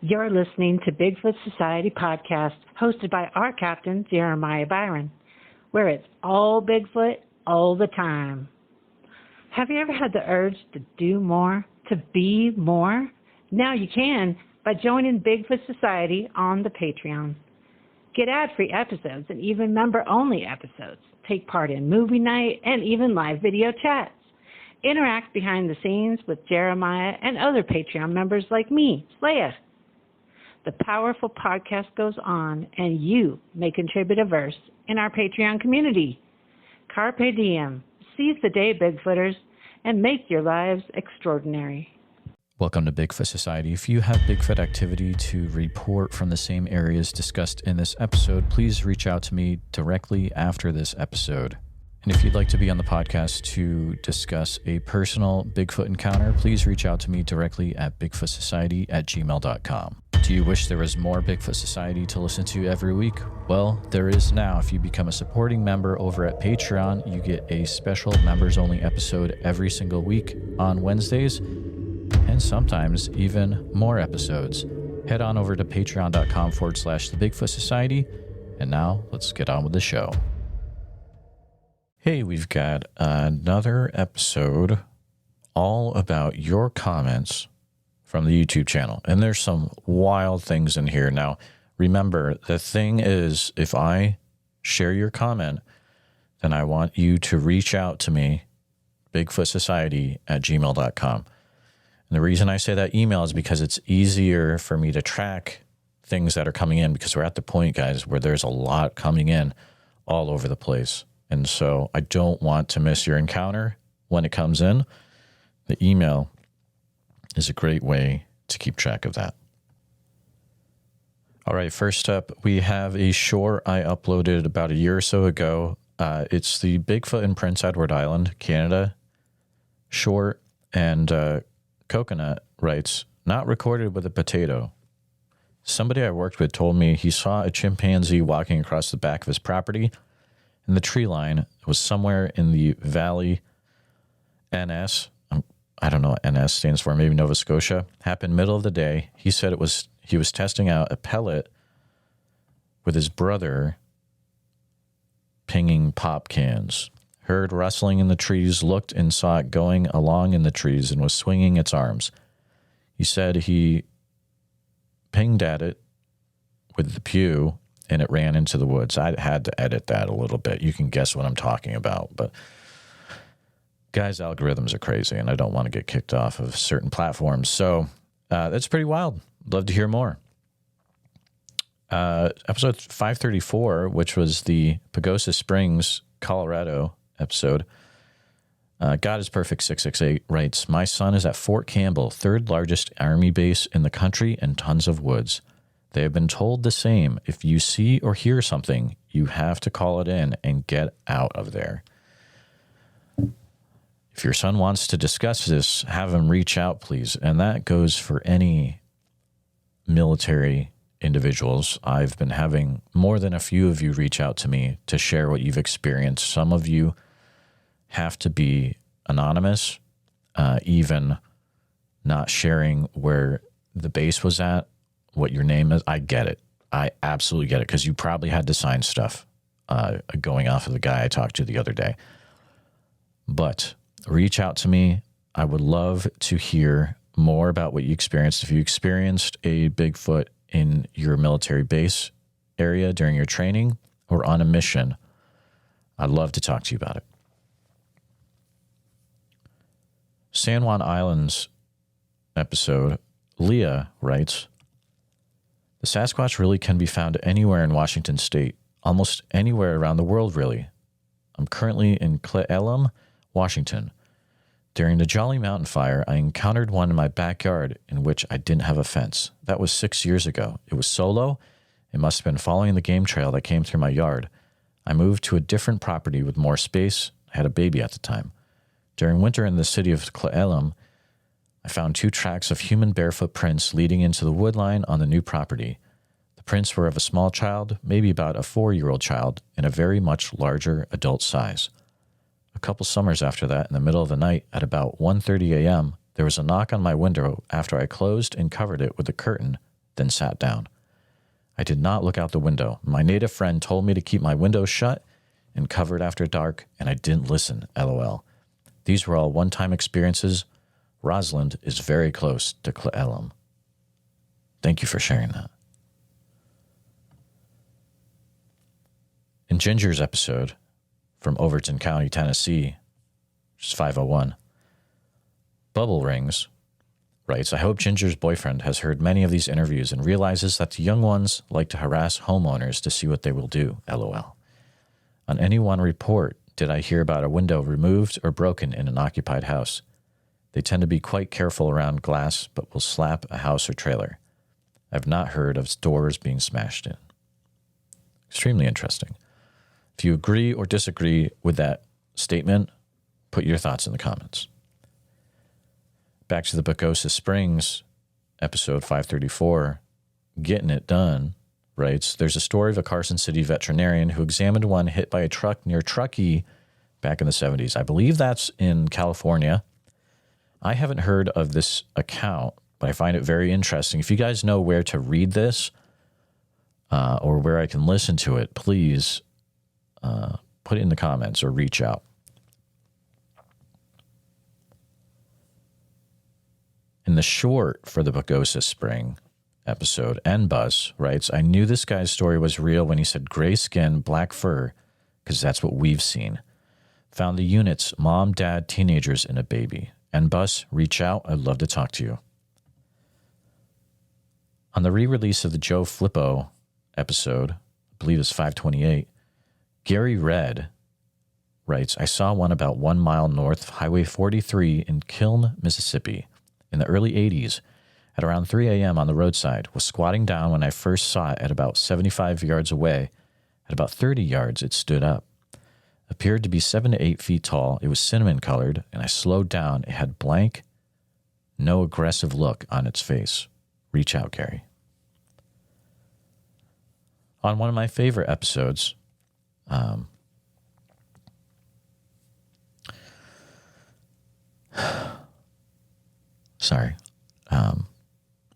You're listening to Bigfoot Society podcast, hosted by our captain, Jeremiah Byron, where it's all Bigfoot all the time. Have you ever had the urge to do more, to be more? Now you can by joining Bigfoot Society on the Patreon. Get ad-free episodes and even member-only episodes. Take part in movie night and even live video chats. Interact behind the scenes with Jeremiah and other Patreon members like me, Leia. The powerful podcast goes on, and you may contribute a verse in our Patreon community. Carpe diem. Seize the day, Bigfooters, and make your lives extraordinary. Welcome to Bigfoot Society. If you have Bigfoot activity to report from the same areas discussed in this episode, please reach out to me directly after this episode. And if you'd like to be on the podcast to discuss a personal Bigfoot encounter, please reach out to me directly at bigfootsociety@gmail.com. Do you wish there was more Bigfoot Society to listen to every week? Well, there is now. If you become a supporting member over at Patreon, you get a special members-only episode every single week on Wednesdays, and sometimes even more episodes. Head on over to patreon.com/The Bigfoot Society. And now let's get on with the show. Hey, we've got another episode all about your comments from the YouTube channel. And there's some wild things in here. Now, remember, the thing is, if I share your comment, then I want you to reach out to me, bigfootsociety@gmail.com. And the reason I say that email is because it's easier for me to track things that are coming in, because we're at the point, guys, where there's a lot coming in all over the place. And so I don't want to miss your encounter when it comes in. The email is a great way to keep track of that. All right, first up, we have a short I uploaded about a year or so ago. It's the Bigfoot in Prince Edward Island, Canada. Short, and Coconut writes, not recorded with a potato. Somebody I worked with told me he saw a chimpanzee walking across the back of his property, and the tree line was somewhere in the valley. NS, I don't know what NS stands for, maybe Nova Scotia. Happened middle of the day. He said he was testing out a pellet with his brother, pinging pop cans. Heard rustling in the trees, looked and saw it going along in the trees and was swinging its arms. He said he pinged at it with the pew and it ran into the woods. I had to edit that a little bit. You can guess what I'm talking about. But guys, algorithms are crazy, and I don't want to get kicked off of certain platforms. So that's pretty wild. Love to hear more. Episode 534, which was the Pagosa Springs, Colorado episode. God is Perfect 668 writes, my son is at Fort Campbell, third largest army base in the country and tons of woods. They have been told the same. If you see or hear something, you have to call it in and get out of there. If your son wants to discuss this, have him reach out, please. And that goes for any military individuals. I've been having more than a few of you reach out to me to share what you've experienced. Some of you have to be anonymous, even not sharing where the base was at, what your name is. I get it. I absolutely get it, because you probably had to sign stuff going off of the guy I talked to the other day. But reach out to me. I would love to hear more about what you experienced. If you experienced a Bigfoot in your military base area during your training or on a mission, I'd love to talk to you about it. San Juan Islands episode, Leah writes, the Sasquatch really can be found anywhere in Washington state, almost anywhere around the world, really. I'm currently in Cle Elum, Washington. During the Jolly Mountain fire, I encountered one in my backyard in which I didn't have a fence. That was 6 years ago. It was solo. It must have been following the game trail that came through my yard. I moved to a different property with more space. I had a baby at the time. During winter in the city of Cle Elum, I found 2 tracks of human barefoot prints leading into the woodline on the new property. The prints were of a small child, maybe about a 4-year-old child, in a very much larger adult size. A couple summers after that, in the middle of the night, at about 1:30 a.m., there was a knock on my window after I closed and covered it with a curtain then sat down. I did not look out the window. My native friend told me to keep my windows shut and covered after dark, and I didn't listen, LOL. These were all one-time experiences. Rosalind is very close to Clelum. Thank you for sharing that. In Ginger's episode from Overton County, Tennessee, which is 501, Bubble Rings writes, I hope Ginger's boyfriend has heard many of these interviews and realizes that the young ones like to harass homeowners to see what they will do, LOL. On any one report did I hear about a window removed or broken in an occupied house. They tend to be quite careful around glass, but will slap a house or trailer. I've not heard of doors being smashed in. Extremely interesting. If you agree or disagree with that statement, put your thoughts in the comments. Back to the Bigfoot Springs, episode 534, Getting It Done, writes, there's a story of a Carson City veterinarian who examined one hit by a truck near Truckee back in the 70s. I believe that's in California. I haven't heard of this account, but I find it very interesting. If you guys know where to read this or where I can listen to it, please put it in the comments or reach out. In the short for the Bigfoot Spring episode, N-Bus writes, I knew this guy's story was real when he said gray skin, black fur, because that's what we've seen. Found the units, mom, dad, teenagers, and a baby. N-Bus, reach out. I'd love to talk to you. On the re-release of the Joe Flippo episode, I believe it's 528, Gary Red writes, I saw one about 1 mile north of Highway 43 in Kiln, Mississippi. In the early 80s, at around 3 a.m. on the roadside, was squatting down when I first saw it at about 75 yards away. At about 30 yards, it stood up. Appeared to be 7 to 8 feet tall. It was cinnamon-colored, and I slowed down. It had blank, no aggressive look on its face. Reach out, Gary. On one of my favorite episodes,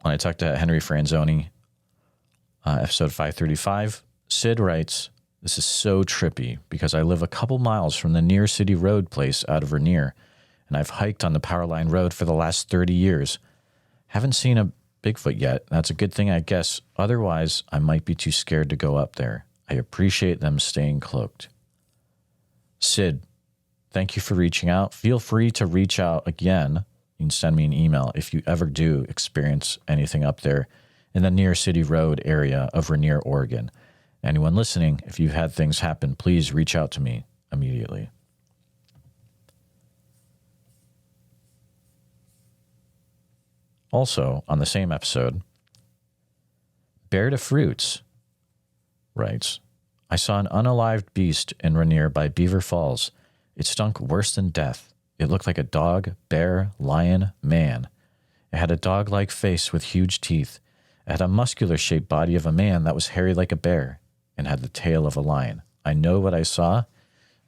when I talked to Henry Franzoni, episode 535, Sid writes, this is so trippy because I live a couple miles from the near city road place out of Rainier, and I've hiked on the Powerline Road for the last 30 years. Haven't seen a Bigfoot yet. That's a good thing, I guess. Otherwise, I might be too scared to go up there. I appreciate them staying cloaked. Sid, thank you for reaching out. Feel free to reach out again. You can send me an email if you ever do experience anything up there in the near city road area of Rainier, Oregon. Anyone listening, if you've had things happen, please reach out to me immediately. Also, on the same episode, Bear to Fruits writes, I saw an unalived beast in Rainier by Beaver Falls. It stunk worse than death. It looked like a dog, bear, lion, man. It had a dog-like face with huge teeth. It had a muscular-shaped body of a man that was hairy like a bear and had the tail of a lion. I know what I saw.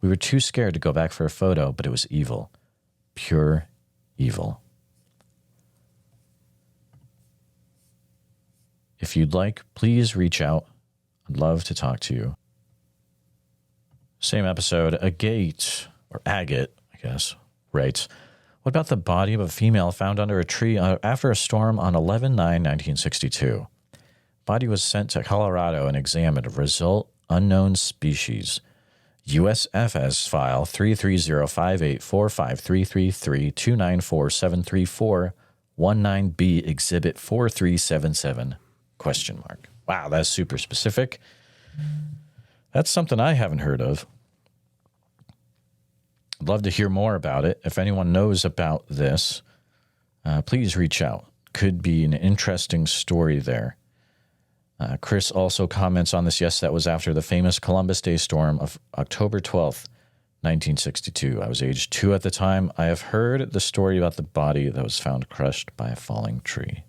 We were too scared to go back for a photo, but it was evil. Pure evil. If you'd like, please reach out. I'd love to talk to you. Same episode, Agate, or Agate, I guess, writes, what about the body of a female found under a tree after a storm on 11/9/1962? Body was sent to Colorado and examined. Result, unknown species. USFS file 3305845333294734419B exhibit 4377, ? Wow, that's super specific. That's something I haven't heard of. I'd love to hear more about it. If anyone knows about this, please reach out. Could be an interesting story there. Chris also comments on this. Yes, that was after the famous Columbus Day storm of October 12th, 1962. I was age 2 at the time. I have heard the story about the body that was found crushed by a falling tree.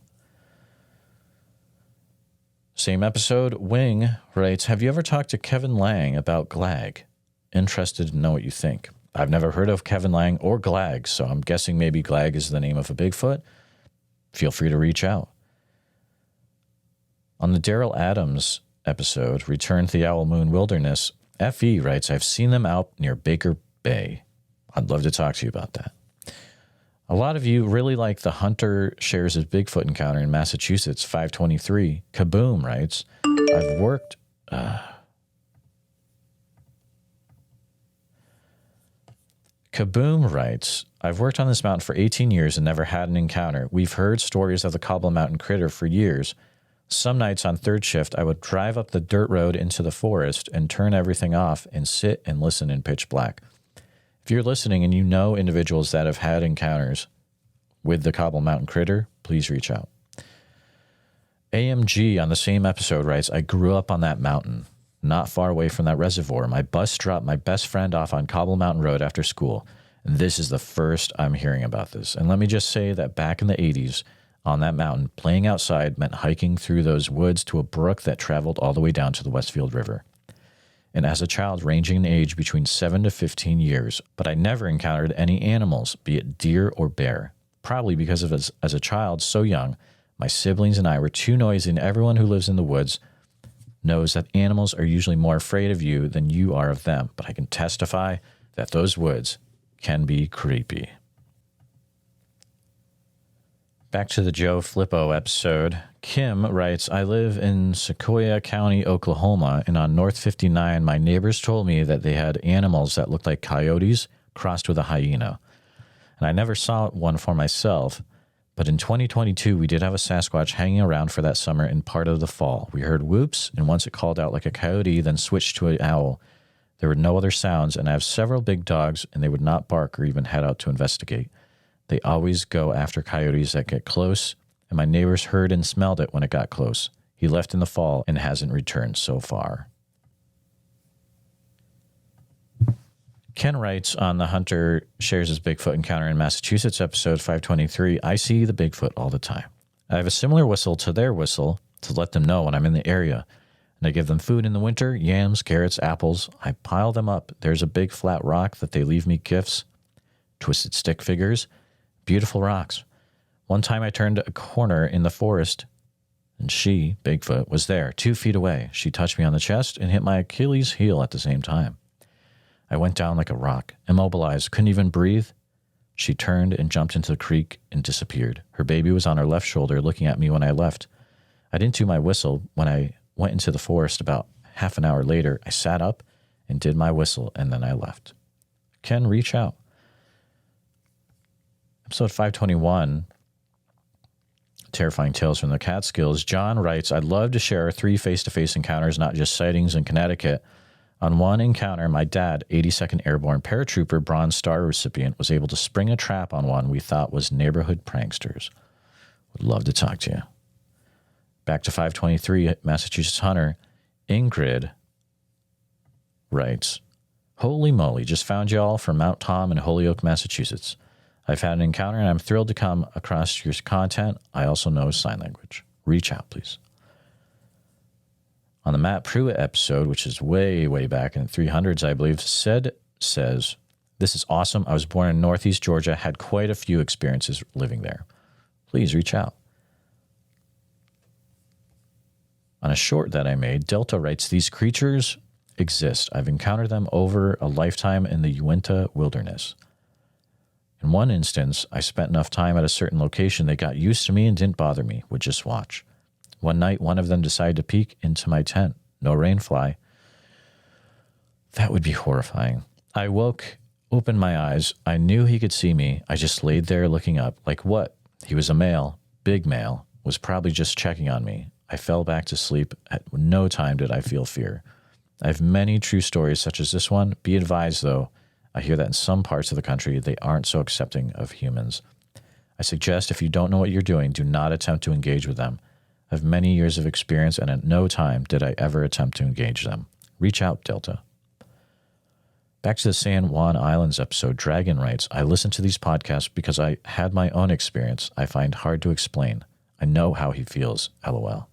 Same episode, Wing writes, have you ever talked to Kevin Lang about Glag? Interested to know what you think. I've never heard of Kevin Lang or Glag, so I'm guessing maybe Glag is the name of a Bigfoot. Feel free to reach out. On the Daryl Adams episode, Return to the Owl Moon Wilderness, FE writes, I've seen them out near Baker Bay. I'd love to talk to you about that. A lot of you really like the Hunter shares his Bigfoot encounter in Massachusetts, 523. Kaboom writes, I've worked... Kaboom writes, I've worked on this mountain for 18 years and never had an encounter. We've heard stories of the Cobble Mountain Critter for years. Some nights on third shift, I would drive up the dirt road into the forest and turn everything off and sit and listen in pitch black. If you're listening and you know individuals that have had encounters with the Cobble Mountain Critter, please reach out. AMG on the same episode writes, I grew up on that mountain, not far away from that reservoir. My bus dropped my best friend off on Cobble Mountain Road after school. And this is the first I'm hearing about this. And let me just say that back in the 80s, on that mountain, playing outside meant hiking through those woods to a brook that traveled all the way down to the Westfield River. And as a child ranging in age between 7 to 15 years, but I never encountered any animals, be it deer or bear. Probably because of as a child so young, my siblings and I were too noisy, and everyone who lives in the woods knows that animals are usually more afraid of you than you are of them. But I can testify that those woods can be creepy. Back to the Joe Flippo episode. Kim writes, I live in Sequoia County, Oklahoma, and on North 59, my neighbors told me that they had animals that looked like coyotes crossed with a hyena. And I never saw one for myself, but in 2022, we did have a Sasquatch hanging around for that summer in part of the fall. We heard whoops, and once it called out like a coyote, then switched to an owl. There were no other sounds, and I have several big dogs, and they would not bark or even head out to investigate. They always go after coyotes that get close, and my neighbors heard and smelled it when it got close. He left in the fall and hasn't returned so far. Ken writes on the Hunter shares his Bigfoot encounter in Massachusetts episode 523, I see the Bigfoot all the time. I have a similar whistle to their whistle to let them know when I'm in the area. And I give them food in the winter, yams, carrots, apples. I pile them up. There's a big flat rock that they leave me gifts, twisted stick figures, beautiful rocks. One time I turned a corner in the forest, and she, Bigfoot, was there, 2 feet away. She touched me on the chest and hit my Achilles heel at the same time. I went down like a rock, immobilized, couldn't even breathe. She turned and jumped into the creek and disappeared. Her baby was on her left shoulder looking at me when I left. I didn't do my whistle. When I went into the forest about half an hour later, I sat up and did my whistle, and then I left. Ken, reach out. Episode 521, Terrifying Tales from the Catskills. John writes, I'd love to share 3 face-to-face encounters, not just sightings in Connecticut. On one encounter, my dad, 82nd Airborne Paratrooper Bronze Star recipient, was able to spring a trap on one we thought was neighborhood pranksters. Would love to talk to you. Back to 523, Massachusetts Hunter. Ingrid writes, Holy moly, just found y'all from Mount Tom in Holyoke, Massachusetts. I've had an encounter and I'm thrilled to come across your content. I also know sign language. Reach out, please. On the Matt Pruitt episode, which is way, way back in the 300s, I believe, says, this is awesome. I was born in Northeast Georgia, had quite a few experiences living there. Please reach out. On a short that I made, Delta writes, these creatures exist. I've encountered them over a lifetime in the Uinta wilderness. In one instance, I spent enough time at a certain location they got used to me and didn't bother me, would just watch. One night, one of them decided to peek into my tent. No rainfly. That would be horrifying. I woke, opened my eyes. I knew he could see me. I just laid there looking up. Like what? He was a male, big male, was probably just checking on me. I fell back to sleep. At no time did I feel fear. I have many true stories such as this one. Be advised, though, I hear that in some parts of the country, they aren't so accepting of humans. I suggest if you don't know what you're doing, do not attempt to engage with them. I have many years of experience, and at no time did I ever attempt to engage them. Reach out, Delta. Back to the San Juan Islands episode, Dragon writes, I listen to these podcasts because I had my own experience I find hard to explain. I know how he feels, LOL.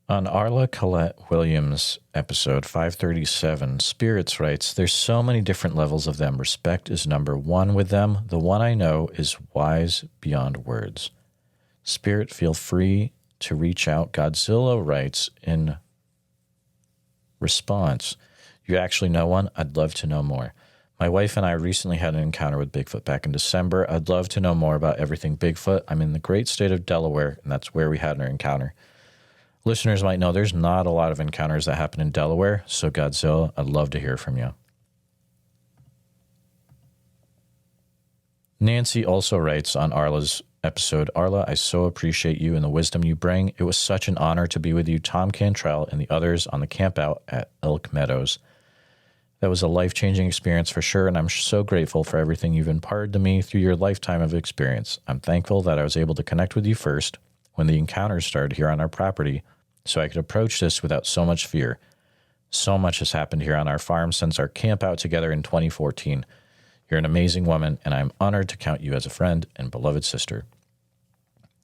On Arla Colette Williams' episode 537, Spirits writes, there's so many different levels of them. Respect is number 1 with them. The one I know is wise beyond words. Spirit, feel free to reach out. Godzilla writes in response, you actually know one? I'd love to know more. My wife and I recently had an encounter with Bigfoot back in December. I'd love to know more about everything Bigfoot. I'm in the great state of Delaware, and that's where we had our encounter. Listeners might know there's not a lot of encounters that happen in Delaware, so Godzilla, I'd love to hear from you. Nancy also writes on Arla's episode, Arla, I so appreciate you and the wisdom you bring. It was such an honor to be with you, Tom Cantrell, and the others on the campout at Elk Meadows. That was a life-changing experience for sure, and I'm so grateful for everything you've imparted to me through your lifetime of experience. I'm thankful that I was able to connect with you first when the encounters started here on our property, so I could approach this without so much fear. So much has happened here on our farm since our camp out together in 2014. You're an amazing woman, and I'm honored to count you as a friend and beloved sister.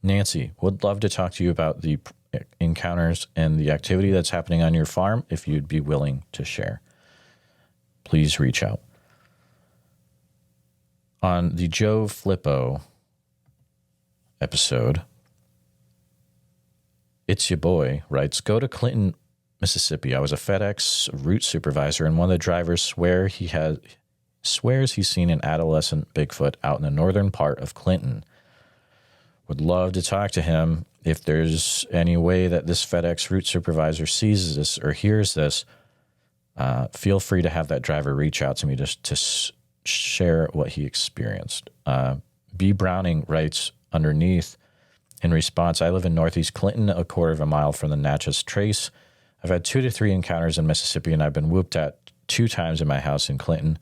Nancy, would love to talk to you about the encounters and the activity that's happening on your farm if you'd be willing to share. Please reach out. On the Joe Flippo episode, It's Your Boy writes, go to Clinton, Mississippi. I was a FedEx route supervisor, and one of the drivers swears he's seen an adolescent Bigfoot out in the northern part of Clinton. Would love to talk to him. If there's any way that this FedEx route supervisor sees this or hears this, feel free to have that driver reach out to me to share what he experienced. B. Browning writes underneath in response, I live in northeast Clinton, a quarter of a mile from the Natchez Trace. I've had 2 to 3 encounters in Mississippi, and I've been whooped at 2 times in my house in Clinton.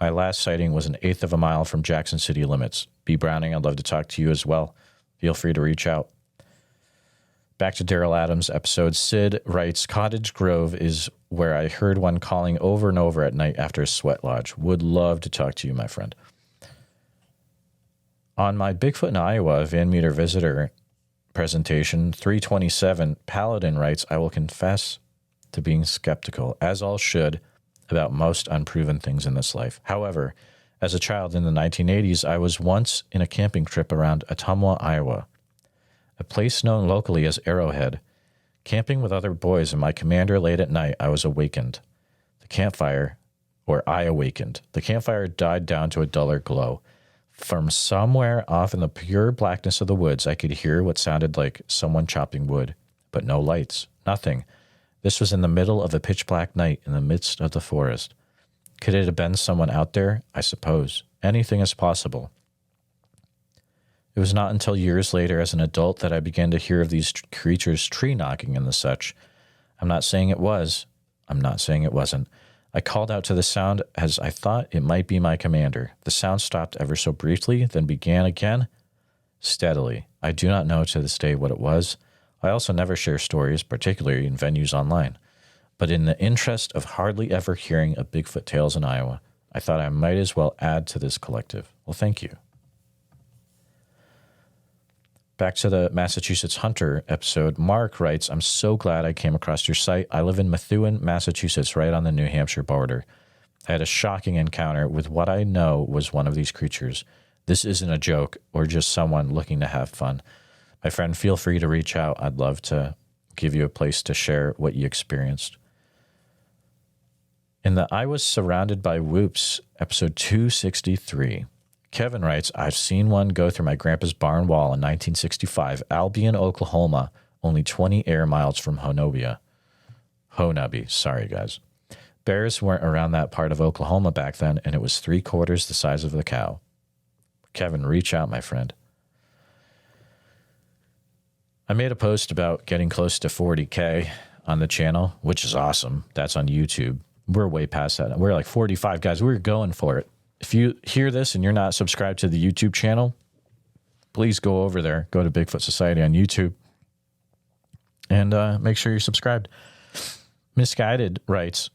My last sighting was an 1/8 of a mile from Jackson City limits. B. Browning, I'd love to talk to you as well. Feel free to reach out. Back to Daryl Adams' episode, Sid writes, Cottage Grove is where I heard one calling over and over at night after a sweat lodge. Would love to talk to you, my friend. On my Bigfoot in Iowa Van Meter Visitor presentation, 327, Paladin writes, I will confess to being skeptical, as all should, about most unproven things in this life. However, as a child in the 1980s, I was once in a camping trip around Ottumwa, Iowa, a place known locally as Arrowhead. Camping with other boys and my commander late at night, I was awakened. I awakened. The campfire died down to a duller glow. From somewhere off in the pure blackness of the woods, I could hear what sounded like someone chopping wood, but no lights, nothing. This was in the middle of a pitch-black night in the midst of the forest. Could it have been someone out there? I suppose. Anything is possible. It was not until years later as an adult that I began to hear of these creatures tree-knocking and the such. I'm not saying it was. I'm not saying it wasn't. I called out to the sound as I thought it might be my commander. The sound stopped ever so briefly, then began again, steadily. I do not know to this day what it was. I also never share stories, particularly in venues online. But in the interest of hardly ever hearing of Bigfoot tales in Iowa, I thought I might as well add to this collective. Well, thank you. Back to the Massachusetts Hunter episode, Mark writes, I'm so glad I came across your site. I live in Methuen, Massachusetts, right on the New Hampshire border. I had a shocking encounter with what I know was one of these creatures. This isn't a joke or just someone looking to have fun. My friend, feel free to reach out. I'd love to give you a place to share what you experienced. In the I Was Surrounded by Whoops, episode 263, Kevin writes, I've seen one go through my grandpa's barn wall in 1965, Albion, Oklahoma, only 20 air miles from Honobia. Honobia, sorry guys. Bears weren't around that part of Oklahoma back then, and it was 3/4 the size of the cow. Kevin, reach out, my friend. I made a post about getting close to 40K on the channel, which is awesome. That's on YouTube. We're way past that. We're like 45, guys. We're going for it. If you hear this and you're not subscribed to the YouTube channel, please go over there. Go to Bigfoot Society on YouTube and make sure you're subscribed. Misguided writes,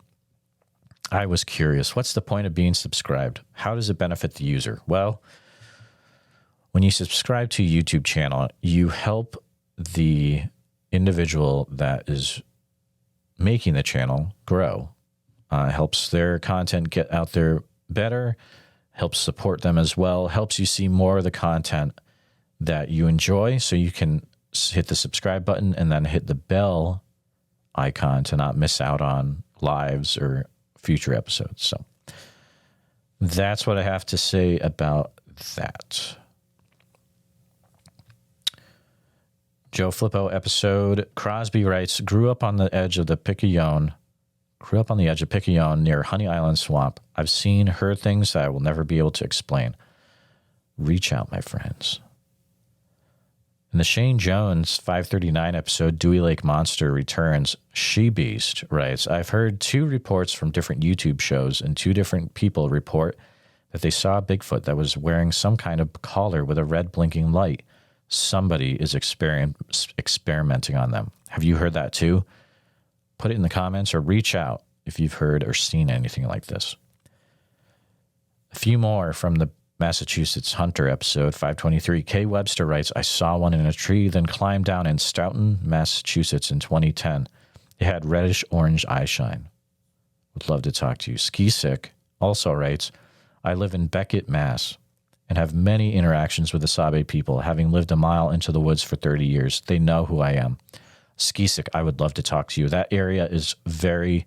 I was curious. What's the point of being subscribed? How does it benefit the user? Well, when you subscribe to a YouTube channel, you help the individual that is making the channel grow. Helps their content get out there better, helps support them as well, helps you see more of the content that you enjoy, so you can hit the subscribe button and then hit the bell icon to not miss out on lives or future episodes. So that's what I have to say about that. Joe Flippo episode. Crosby writes, grew up on the edge of Picayune near Honey Island Swamp. I've seen, heard things that I will never be able to explain. Reach out, my friends. In the Shane Jones 539 episode, Dewey Lake Monster Returns, She Beast writes, I've heard 2 reports from different YouTube shows, and 2 different people report that they saw a Bigfoot that was wearing some kind of collar with a red blinking light. Somebody is experimenting on them. Have you heard that too? Put it in the comments or reach out if you've heard or seen anything like this. A few more from the Massachusetts Hunter episode 523. Kay Webster writes, I saw one in a tree, then climbed down in Stoughton, Massachusetts in 2010. It had reddish orange eye shine. Would love to talk to you. Ski Sick also writes, I live in Beckett, Mass, and have many interactions with the Sabe people, having lived a mile into the woods for 30 years. They know who I am. Ski Sick, I would love to talk to you. That area is very,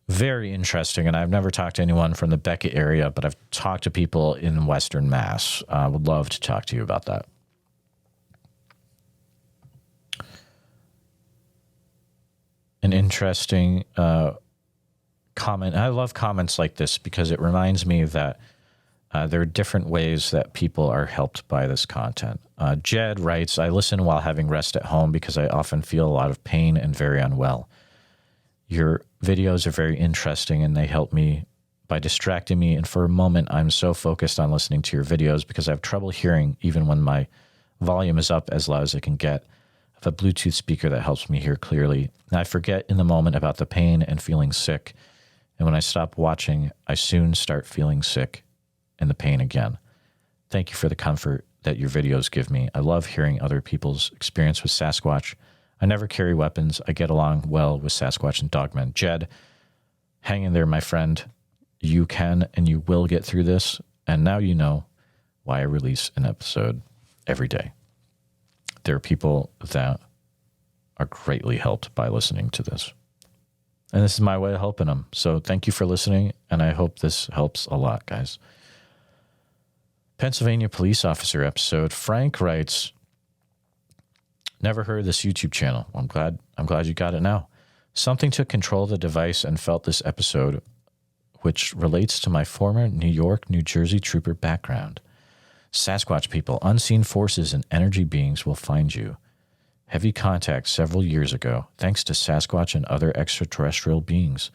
very interesting, and I've never talked to anyone from the Beckett area, but I've talked to people in Western Mass. I would love to talk to you about that. An interesting comment. I love comments like this because it reminds me that there are different ways that people are helped by this content. Jed writes, I listen while having rest at home because I often feel a lot of pain and very unwell. Your videos are very interesting and they help me by distracting me. And for a moment, I'm so focused on listening to your videos because I have trouble hearing even when my volume is up as loud as it can get. I have a Bluetooth speaker that helps me hear clearly. And I forget in the moment about the pain and feeling sick. And when I stop watching, I soon start feeling sick and the pain again. Thank you for the comfort that your videos give me. I love hearing other people's experience with Sasquatch. I never carry weapons. I get along well with Sasquatch and Dogmen. Jed, hang in there, my friend. You can and you will get through this. And now you know why I release an episode every day. There are people that are greatly helped by listening to this. And this is my way of helping them. So thank you for listening, and I hope this helps a lot, guys. Pennsylvania police officer episode. Frank writes, never heard of this YouTube channel. I'm glad you got it now. Something took control of the device and felt this episode, which relates to my former New York, New Jersey trooper background. Sasquatch people, unseen forces and energy beings will find you. Heavy contact several years ago, thanks to Sasquatch and other extraterrestrial beings.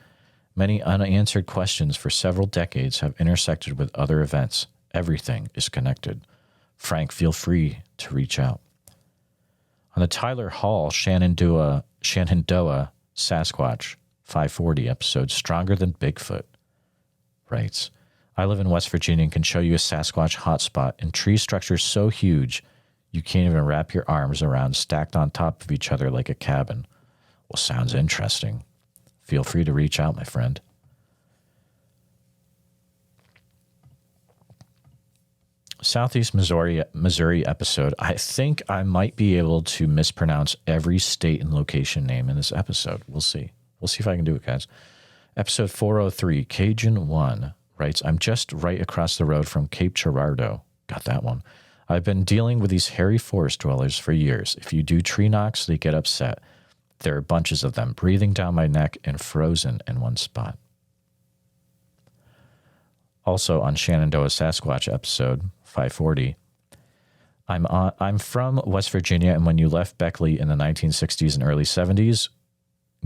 Many unanswered questions for several decades have intersected with other events. Everything is connected. Frank, feel free to reach out. On the Tyler Hall Shenandoah Sasquatch 540 episode, Stronger Than Bigfoot, writes, I live in West Virginia and can show you a Sasquatch hotspot in tree structures so huge you can't even wrap your arms around, stacked on top of each other like a cabin. Well, sounds interesting. Feel free to reach out, my friend. Southeast Missouri episode. I think I might be able to mispronounce every state and location name in this episode. We'll see. We'll see if I can do it, guys. Episode 403, Cajun 1, writes, I'm just right across the road from Cape Girardeau. Got that one. I've been dealing with these hairy forest dwellers for years. If you do tree knocks, they get upset. There are bunches of them breathing down my neck and frozen in one spot. Also on Shenandoah Sasquatch episode 540, I'm from West Virginia, and when you left Beckley in the 1960s and early 70s,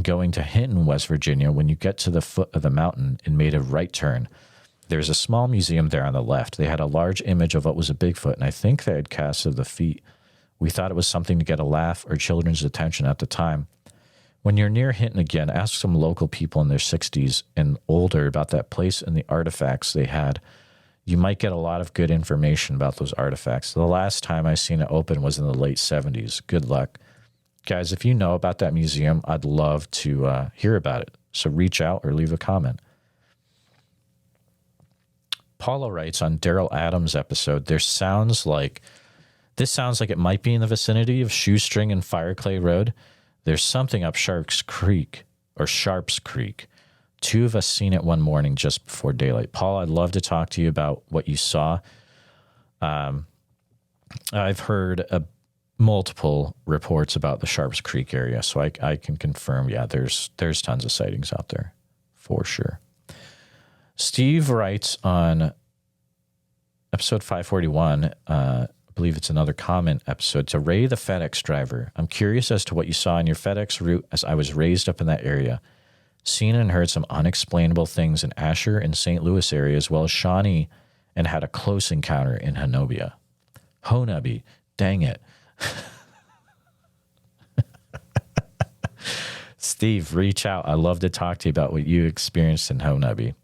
going to Hinton, West Virginia, when you get to the foot of the mountain and made a right turn, there's a small museum there on the left. They had a large image of what was a Bigfoot, and I think they had casts of the feet. We thought it was something to get a laugh or children's attention at the time. When you're near Hinton again, ask some local people in their 60s and older about that place and the artifacts they had. You might get a lot of good information about those artifacts. The last time I seen it open was in the late 70s. Good luck. Guys, if you know about that museum, I'd love to hear about it. So reach out or leave a comment. Paula writes on Daryl Adams' episode, this sounds like it might be in the vicinity of Shoestring and Fireclay Road. There's something up Sharps Creek. Two of us seen it one morning just before daylight. Paul, I'd love to talk to you about what you saw. I've heard multiple reports about the Sharps Creek area, so I can confirm, yeah, there's tons of sightings out there, for sure. Steve writes on episode 541, I believe it's another comment episode, to Ray the FedEx driver. I'm curious as to what you saw on your FedEx route, as I was raised up in that area. Seen and heard some unexplainable things in Asher and St. Louis area, as well as Shawnee, and had a close encounter in Honubby. Dang it. Steve, reach out. I'd love to talk to you about what you experienced in Honubby.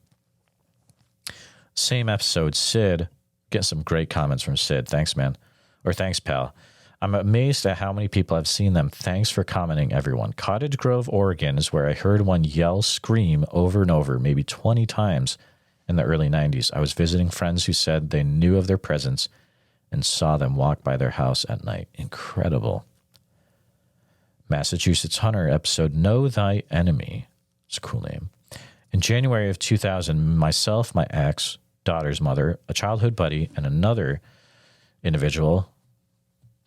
Same episode, Sid. Get some great comments from Sid. Thanks, man. Or thanks, pal. I'm amazed at how many people have seen them. Thanks for commenting, everyone. Cottage Grove, Oregon is where I heard one yell, scream over and over, maybe 20 times in the early 90s. I was visiting friends who said they knew of their presence and saw them walk by their house at night. Incredible. Massachusetts Hunter episode, Know Thy Enemy. It's a cool name. In January of 2000, myself, my ex, daughter's mother, a childhood buddy, and another individual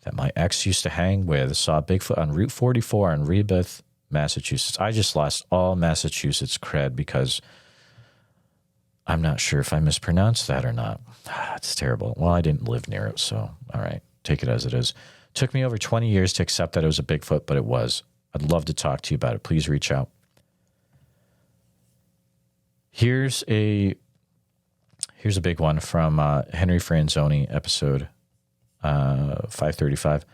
that my ex used to hang with saw Bigfoot on Route 44 in Rebeth, Massachusetts. I just lost all Massachusetts cred because I'm not sure if I mispronounced that or not. It's terrible. Well, I didn't live near it, so all right, take it as it is. Took me over 20 years to accept that it was a Bigfoot, but it was. I'd love to talk to you about it. Please reach out. Here's a big one from Henry Franzoni, episode 535.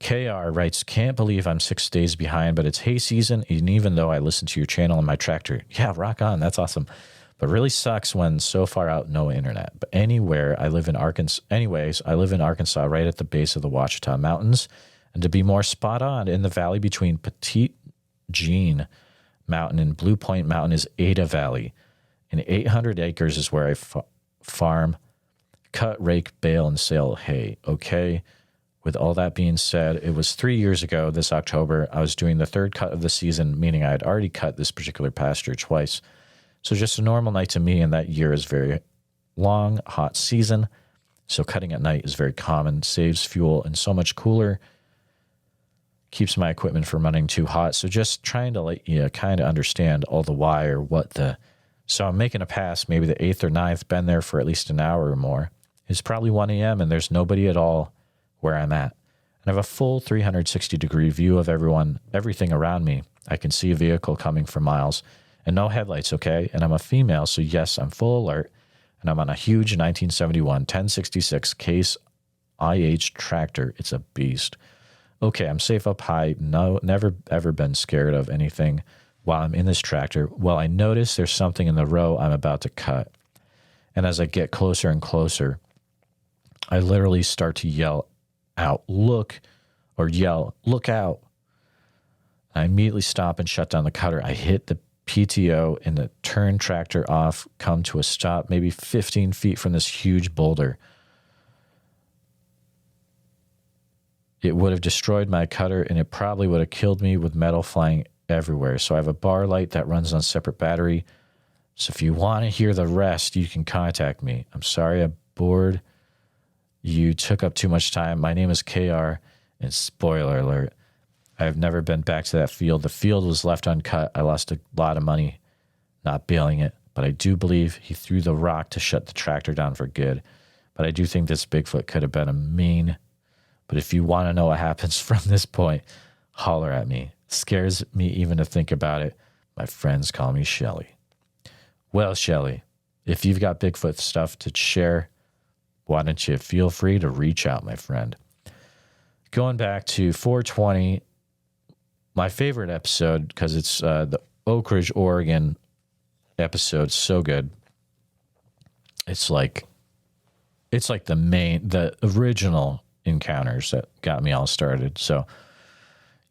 KR writes, can't believe I'm 6 days behind, but it's hay season, and even though I listen to your channel on my tractor. Yeah, rock on. That's awesome. But really sucks when so far out, no internet. But I live in Arkansas, right at the base of the Ouachita Mountains. And to be more spot on, in the valley between Petite Jean Mountain and Blue Point Mountain is Ada Valley. And 800 acres is where I farm, cut, rake, bale, and sale hay. Okay. With all that being said, it was 3 years ago this October. I was doing the third cut of the season, meaning I had already cut this particular pasture twice. So just a normal night to me, and that year is very long, hot season. So cutting at night is very common, saves fuel, and so much cooler. Keeps my equipment from running too hot. So just trying to let you kind of understand all the why or what the... So I'm making a pass, maybe the 8th or 9th, been there for at least an hour or more. It's probably 1 a.m. and there's nobody at all where I'm at. And I have a full 360-degree view of everything around me. I can see a vehicle coming for miles. And no headlights, okay? And I'm a female, so yes, I'm full alert. And I'm on a huge 1971 1066 Case IH tractor. It's a beast. Okay, I'm safe up high. No, never ever been scared of anything while I'm in this tractor. Well, I notice there's something in the row I'm about to cut. And as I get closer and closer, I literally start to yell out, look out. I immediately stop and shut down the cutter. I hit the PTO and the turn tractor off, come to a stop maybe 15 feet from this huge boulder. It would have destroyed my cutter and it probably would have killed me with metal flying everywhere. So I have a bar light that runs on separate battery. So if you want to hear the rest, you can contact me. I'm sorry I bored you, took up too much time. My name is KR, and spoiler alert, I have never been back to that field. The field was left uncut. I lost a lot of money not baling it, but I do believe he threw the rock to shut the tractor down for good. But I do think this Bigfoot could have been a mean. But if you want to know what happens from this point, holler at me. Scares me even to think about it. My friends call me Shelly. Well, Shelly, if you've got Bigfoot stuff to share, why don't you feel free to reach out, my friend. Going back to 420, my favorite episode, because it's the Oak Ridge, Oregon episode, so good. It's like the original encounters that got me all started. So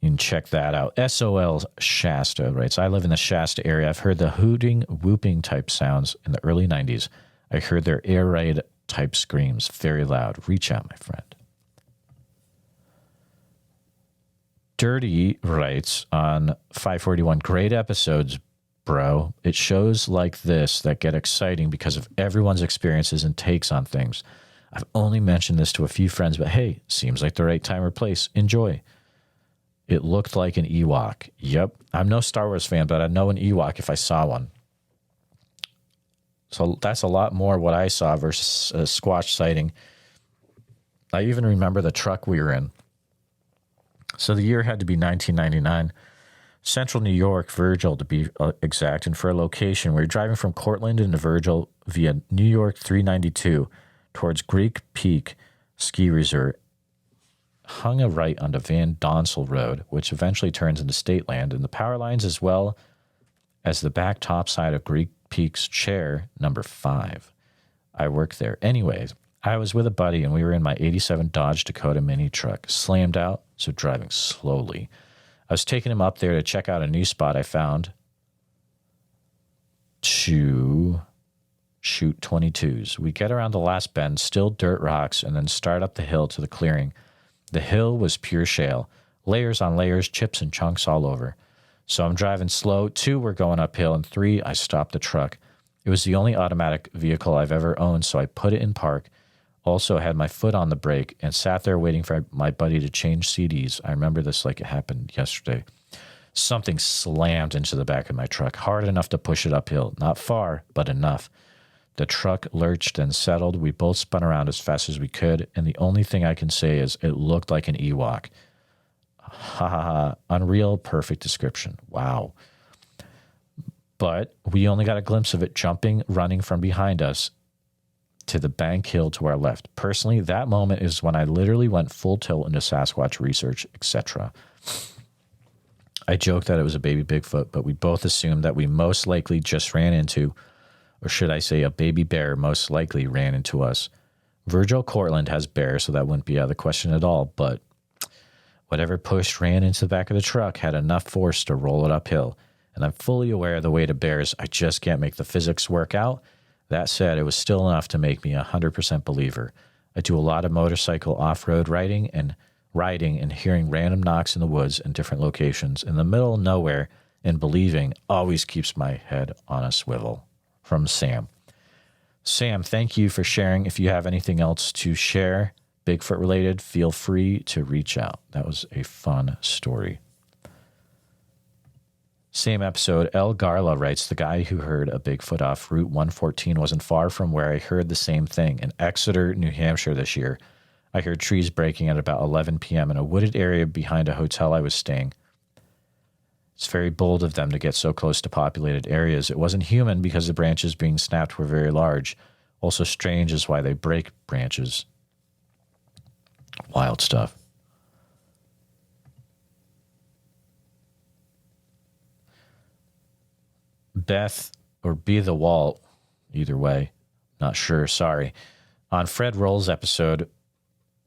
you can check that out. SOL Shasta, right? So I live in the Shasta area. I've heard the hooting, whooping type sounds in the early 90s. I heard their air raid type screams, very loud. Reach out, my friend. Dirty writes on 541, great episodes, bro. It shows like this that get exciting because of everyone's experiences and takes on things. I've only mentioned this to a few friends, but hey, seems like the right time or place. Enjoy. It looked like an Ewok. Yep. I'm no Star Wars fan, but I'd know an Ewok if I saw one. So that's a lot more what I saw versus a Squatch sighting. I even remember the truck we were in. So the year had to be 1999. Central New York, Virgil to be exact. And for a location, we were driving from Cortland into Virgil via New York 392 towards Greek Peak Ski Resort. Hung a right onto Van Donsel Road, which eventually turns into state land, and the power lines as well as the back top side of Greek Peak's chair number 5. I worked there. Anyways, I was with a buddy, and we were in my 87 Dodge Dakota mini truck, slammed out, so driving slowly. I was taking him up there to check out a new spot I found to shoot 22s. We get around the last bend, still dirt rocks, and then start up the hill to the clearing. The hill was pure shale, layers on layers, chips and chunks all over. So I'm driving slow. 2, we're going uphill, and 3, I stopped the truck. It was the only automatic vehicle I've ever owned, so I put it in park. Also had my foot on the brake and sat there waiting for my buddy to change CDs. I remember this like it happened yesterday. Something slammed into the back of my truck, hard enough to push it uphill. Not far, but enough. The truck lurched and settled. We both spun around as fast as we could, and the only thing I can say is it looked like an Ewok. Ha ha ha. Unreal, perfect description. Wow. But we only got a glimpse of it jumping, running from behind us to the bank hill to our left. Personally, that moment is when I literally went full tilt into Sasquatch research, etc. I joked that it was a baby Bigfoot, but we both assumed that we most likely just ran into, or should I say a baby bear most likely ran into us. Virgil Cortland has bears, so that wouldn't be out of the question at all, but whatever pushed ran into the back of the truck had enough force to roll it uphill. And I'm fully aware of the weight of bears. I just can't make the physics work out. That said, it was still enough to make me a 100% believer. I do a lot of motorcycle off-road riding and hearing random knocks in the woods in different locations in the middle of nowhere, and believing always keeps my head on a swivel. From Sam. Sam, thank you for sharing. If you have anything else to share, Bigfoot related, feel free to reach out. That was a fun story. Same episode, El Garla writes, the guy who heard a Bigfoot off Route 114 wasn't far from where I heard the same thing in Exeter, New Hampshire this year. I heard trees breaking at about 11 p.m. in a wooded area behind a hotel I was staying. It's very bold of them to get so close to populated areas. It wasn't human because the branches being snapped were very large. Also strange is why they break branches. Wild stuff. Beth, or Be the Wall, either way, not sure, sorry. On Fred Roll's episode,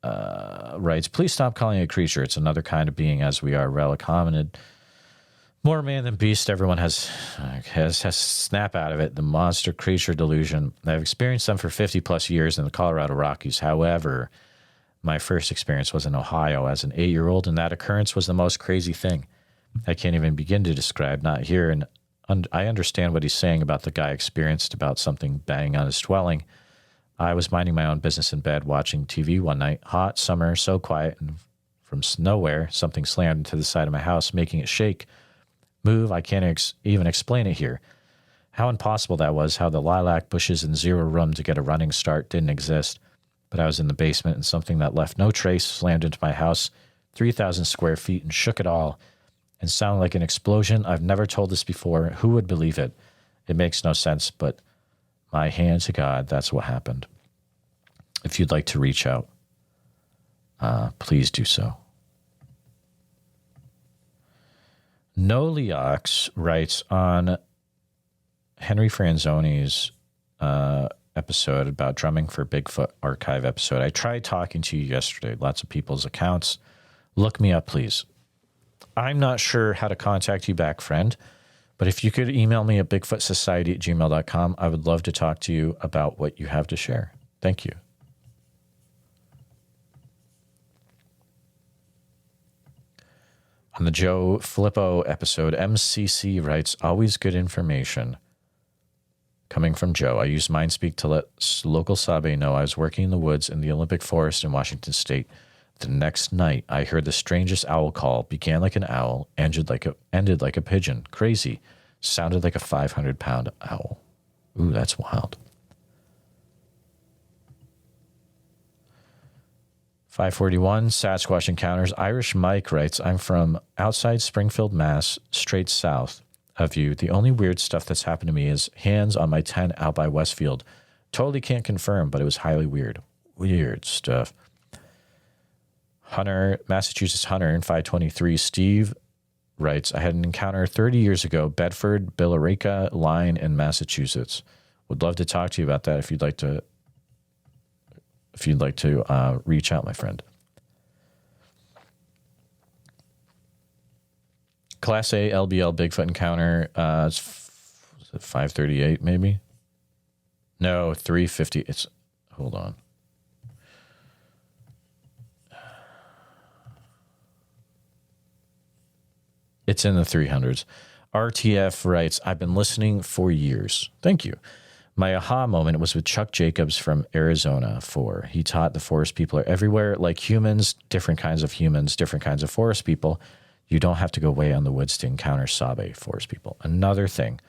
writes, please stop calling it a creature. It's another kind of being, as we are relic hominid. More man than beast. Everyone has snap out of it. The monster creature delusion. I've experienced them for 50 plus years in the Colorado Rockies. However, my first experience was in Ohio as an 8-year-old, and that occurrence was the most crazy thing. I can't even begin to describe, not here. And I understand what he's saying about the guy experienced about something banging on his dwelling. I was minding my own business in bed watching TV one night. Hot summer, so quiet, and from nowhere, something slammed into the side of my house, making it shake. Move, I can't even explain it here. How impossible that was, how the lilac bushes and zero room to get a running start didn't exist. But I was in the basement, and something that left no trace slammed into my house, 3,000 square feet, and shook it all, and sounded like an explosion. I've never told this before. Who would believe it? It makes no sense, but my hand to God, that's what happened. If you'd like to reach out, please do so. Noliox writes on Henry Franzoni's episode about drumming for Bigfoot archive episode. I tried talking to you yesterday. Lots of people's accounts. Look me up, please. I'm not sure how to contact you back, friend, But if you could email me at bigfootsociety@gmail.com, I would love to talk to you about what you have to share. Thank you. On the Joe Filippo episode, MCC writes, always good information. Coming from Joe, I used MindSpeak to let local Sabe know I was working in the woods in the Olympic Forest in Washington State. The next night, I heard the strangest owl call. Began like an owl, ended like a pigeon. Crazy. Sounded like a 500-pound owl. Ooh, that's wild. 541, Sasquatch Encounters. Irish Mike writes, I'm from outside Springfield, Mass., straight south of you. The only weird stuff that's happened to me is hands on my tent out by Westfield. Totally can't confirm, but it was highly weird. Weird stuff. Hunter, Massachusetts Hunter in 523, Steve writes, I had an encounter 30 years ago, Bedford, Billerica line in Massachusetts. Would love to talk to you about that if you'd like to reach out, my friend. Class A LBL Bigfoot encounter, was it 538 maybe? No, 350. Hold on. It's in the 300s. RTF writes, I've been listening for years. Thank you. My aha moment was with Chuck Jacobs from Arizona 4. He taught the forest people are everywhere, like humans, different kinds of forest people. You don't have to go way on the woods to encounter Sabe forest people. Another thing,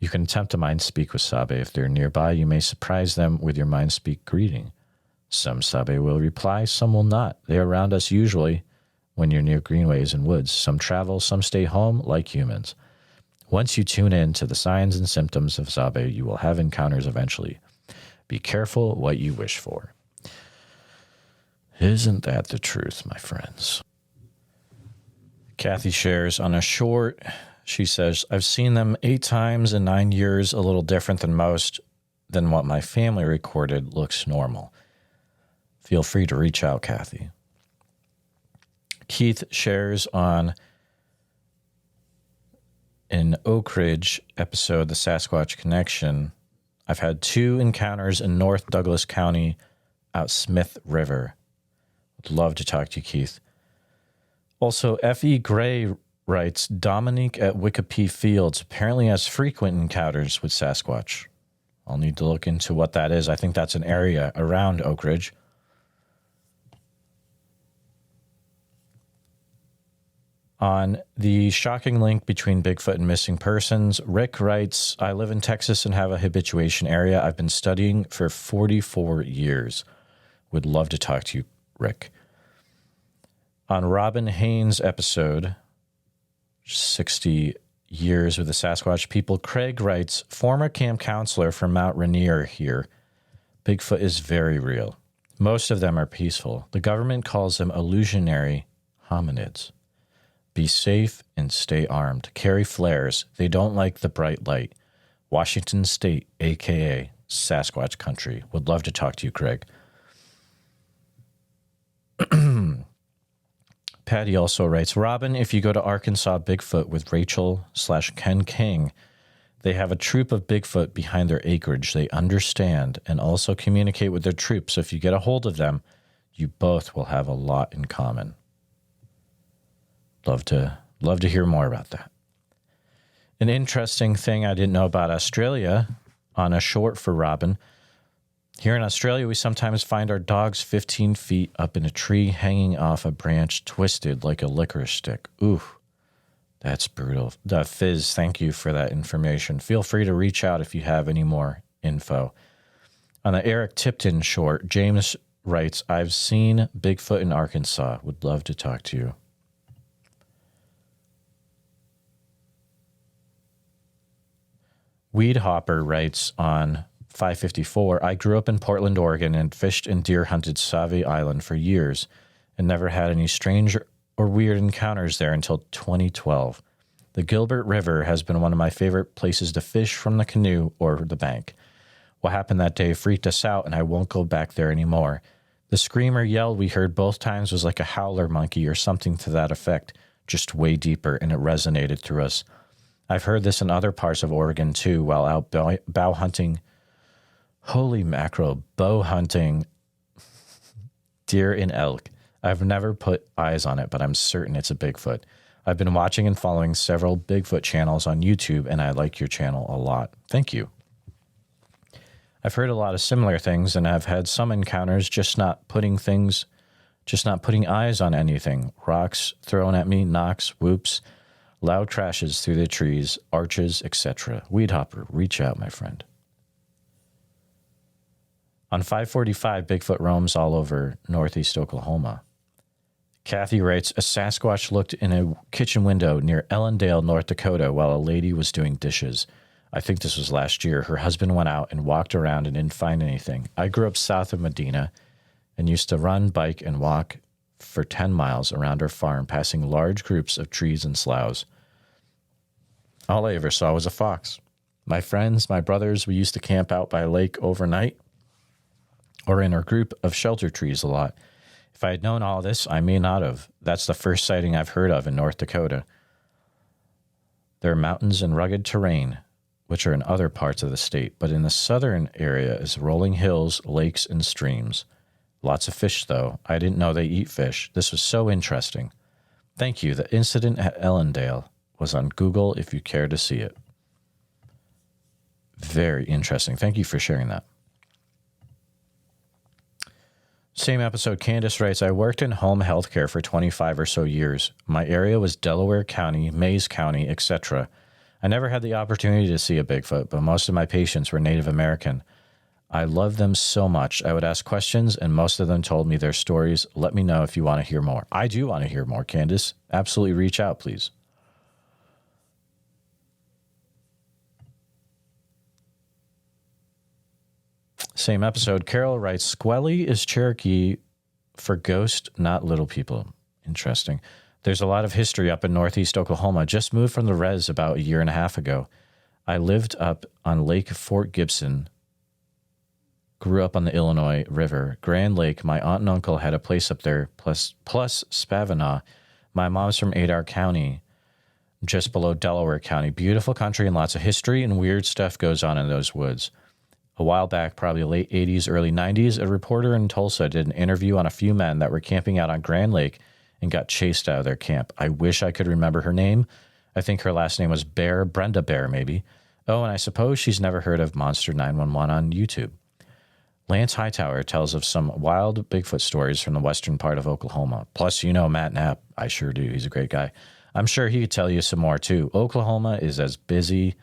you can attempt to mind speak with Sabe. If they're nearby, you may surprise them with your mind speak greeting. Some Sabe will reply, some will not. They are around us usually when you're near greenways and woods. Some travel, some stay home like humans. Once you tune in to the signs and symptoms of Sabe, you will have encounters eventually. Be careful what you wish for. Isn't that the truth, my friends? Kathy shares on a short, she says, I've seen them 8 times in 9 years, a little different than most, than what my family recorded looks normal. Feel free to reach out, Kathy. Keith shares on an Oak Ridge episode, The Sasquatch Connection. I've had 2 encounters in North Douglas County out Smith River. Would love to talk to you, Keith. Also, F.E. Gray writes, Dominique at Wikipedia Fields apparently has frequent encounters with Sasquatch. I'll need to look into what that is. I think that's an area around Oak Ridge. On the shocking link between Bigfoot and missing persons, Rick writes, I live in Texas and have a habituation area I've been studying for 44 years. Would love to talk to you, Rick. On Robin Haynes' episode, 60 years with the Sasquatch people, Craig writes, former camp counselor from Mount Rainier here. Bigfoot is very real. Most of them are peaceful. The government calls them illusionary hominids. Be safe and stay armed. Carry flares. They don't like the bright light. Washington State, a.k.a. Sasquatch country. Would love to talk to you, Craig. Patty also writes, Robin, if you go to Arkansas Bigfoot with Rachel/Ken King, they have a troop of Bigfoot behind their acreage. They understand and also communicate with their troops. So if you get a hold of them, you both will have a lot in common. Love to hear more about that. An interesting thing I didn't know about Australia on a short for Robin. Here in Australia, we sometimes find our dogs 15 feet up in a tree hanging off a branch twisted like a licorice stick. Ooh, that's brutal. Fizz, thank you for that information. Feel free to reach out if you have any more info. On the Eric Tipton short, James writes, I've seen Bigfoot in Arkansas. Would love to talk to you. Weedhopper writes on 554, I grew up in Portland, Oregon, and fished and deer hunted Sauvie Island for years and never had any strange or weird encounters there until 2012. The Gilbert River has been one of my favorite places to fish from the canoe or the bank. What happened that day freaked us out, and I won't go back there anymore. The scream or yell we heard both times was like a howler monkey or something to that effect, just way deeper, and it resonated through us. I've heard this in other parts of Oregon too, while out bow hunting. Holy mackerel, bow hunting deer and elk. I've never put eyes on it, but I'm certain it's a Bigfoot. I've been watching and following several Bigfoot channels on YouTube, and I like your channel a lot. Thank you. I've heard a lot of similar things, and I've had some encounters, just not putting eyes on anything. Rocks thrown at me, knocks, whoops, loud crashes through the trees, arches, etc. Weed hopper, reach out, my friend. On 545, Bigfoot roams all over northeast Oklahoma. Kathy writes, a Sasquatch looked in a kitchen window near Ellendale, North Dakota, while a lady was doing dishes. I think this was last year. Her husband went out and walked around and didn't find anything. I grew up south of Medina and used to run, bike, and walk for 10 miles around our farm, passing large groups of trees and sloughs. All I ever saw was a fox. My friends, my brothers, we used to camp out by a lake overnight or in our group of shelter trees a lot. If I had known all this, I may not have. That's the first sighting I've heard of in North Dakota. There are mountains and rugged terrain, which are in other parts of the state, but in the southern area is rolling hills, lakes, and streams. Lots of fish, though. I didn't know they eat fish. This was so interesting. Thank you. The incident at Ellendale was on Google if you care to see it. Very interesting. Thank you for sharing that. Same episode, Candace writes, I worked in home health care for 25 or so years. My area was Delaware County, Mays County, etc. I never had the opportunity to see a Bigfoot, but most of my patients were Native American. I loved them so much. I would ask questions, and most of them told me their stories. Let me know if you want to hear more. I do want to hear more, Candace. Absolutely reach out, please. Same episode. Carol writes, Squelly is Cherokee for ghost, not little people. Interesting. There's a lot of history up in northeast Oklahoma. Just moved from the res about a year and a half ago. I lived up on Lake Fort Gibson. Grew up on the Illinois River. Grand Lake, my aunt and uncle had a place up there, plus Spavinaw. My mom's from Adair County, just below Delaware County. Beautiful country and lots of history and weird stuff goes on in those woods. A while back, probably late 80s, early 90s, a reporter in Tulsa did an interview on a few men that were camping out on Grand Lake and got chased out of their camp. I wish I could remember her name. I think her last name was Bear, Brenda Bear, maybe. Oh, and I suppose she's never heard of Monster 911 on YouTube. Lance Hightower tells of some wild Bigfoot stories from the western part of Oklahoma. Plus, you know Matt Knapp. I sure do. He's a great guy. I'm sure he could tell you some more, too. Oklahoma is as busy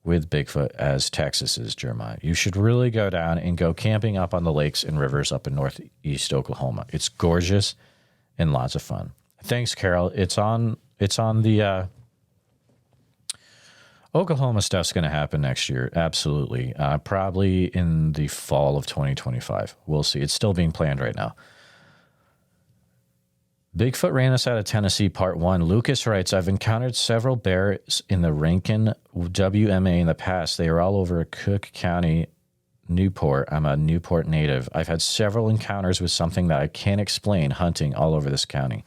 with Bigfoot as Texas is, Jeremiah. You should really go down and go camping up on the lakes and rivers up in northeast Oklahoma. It's gorgeous and lots of fun. Thanks, Carol. It's on the Oklahoma stuff's going to happen next year. Absolutely. Probably in the fall of 2025. We'll see. It's still being planned right now. Bigfoot ran us out of Tennessee, part 1. Lucas writes, I've encountered several bears in the Rankin WMA in the past. They are all over Cook County, Newport. I'm a Newport native. I've had several encounters with something that I can't explain hunting all over this county.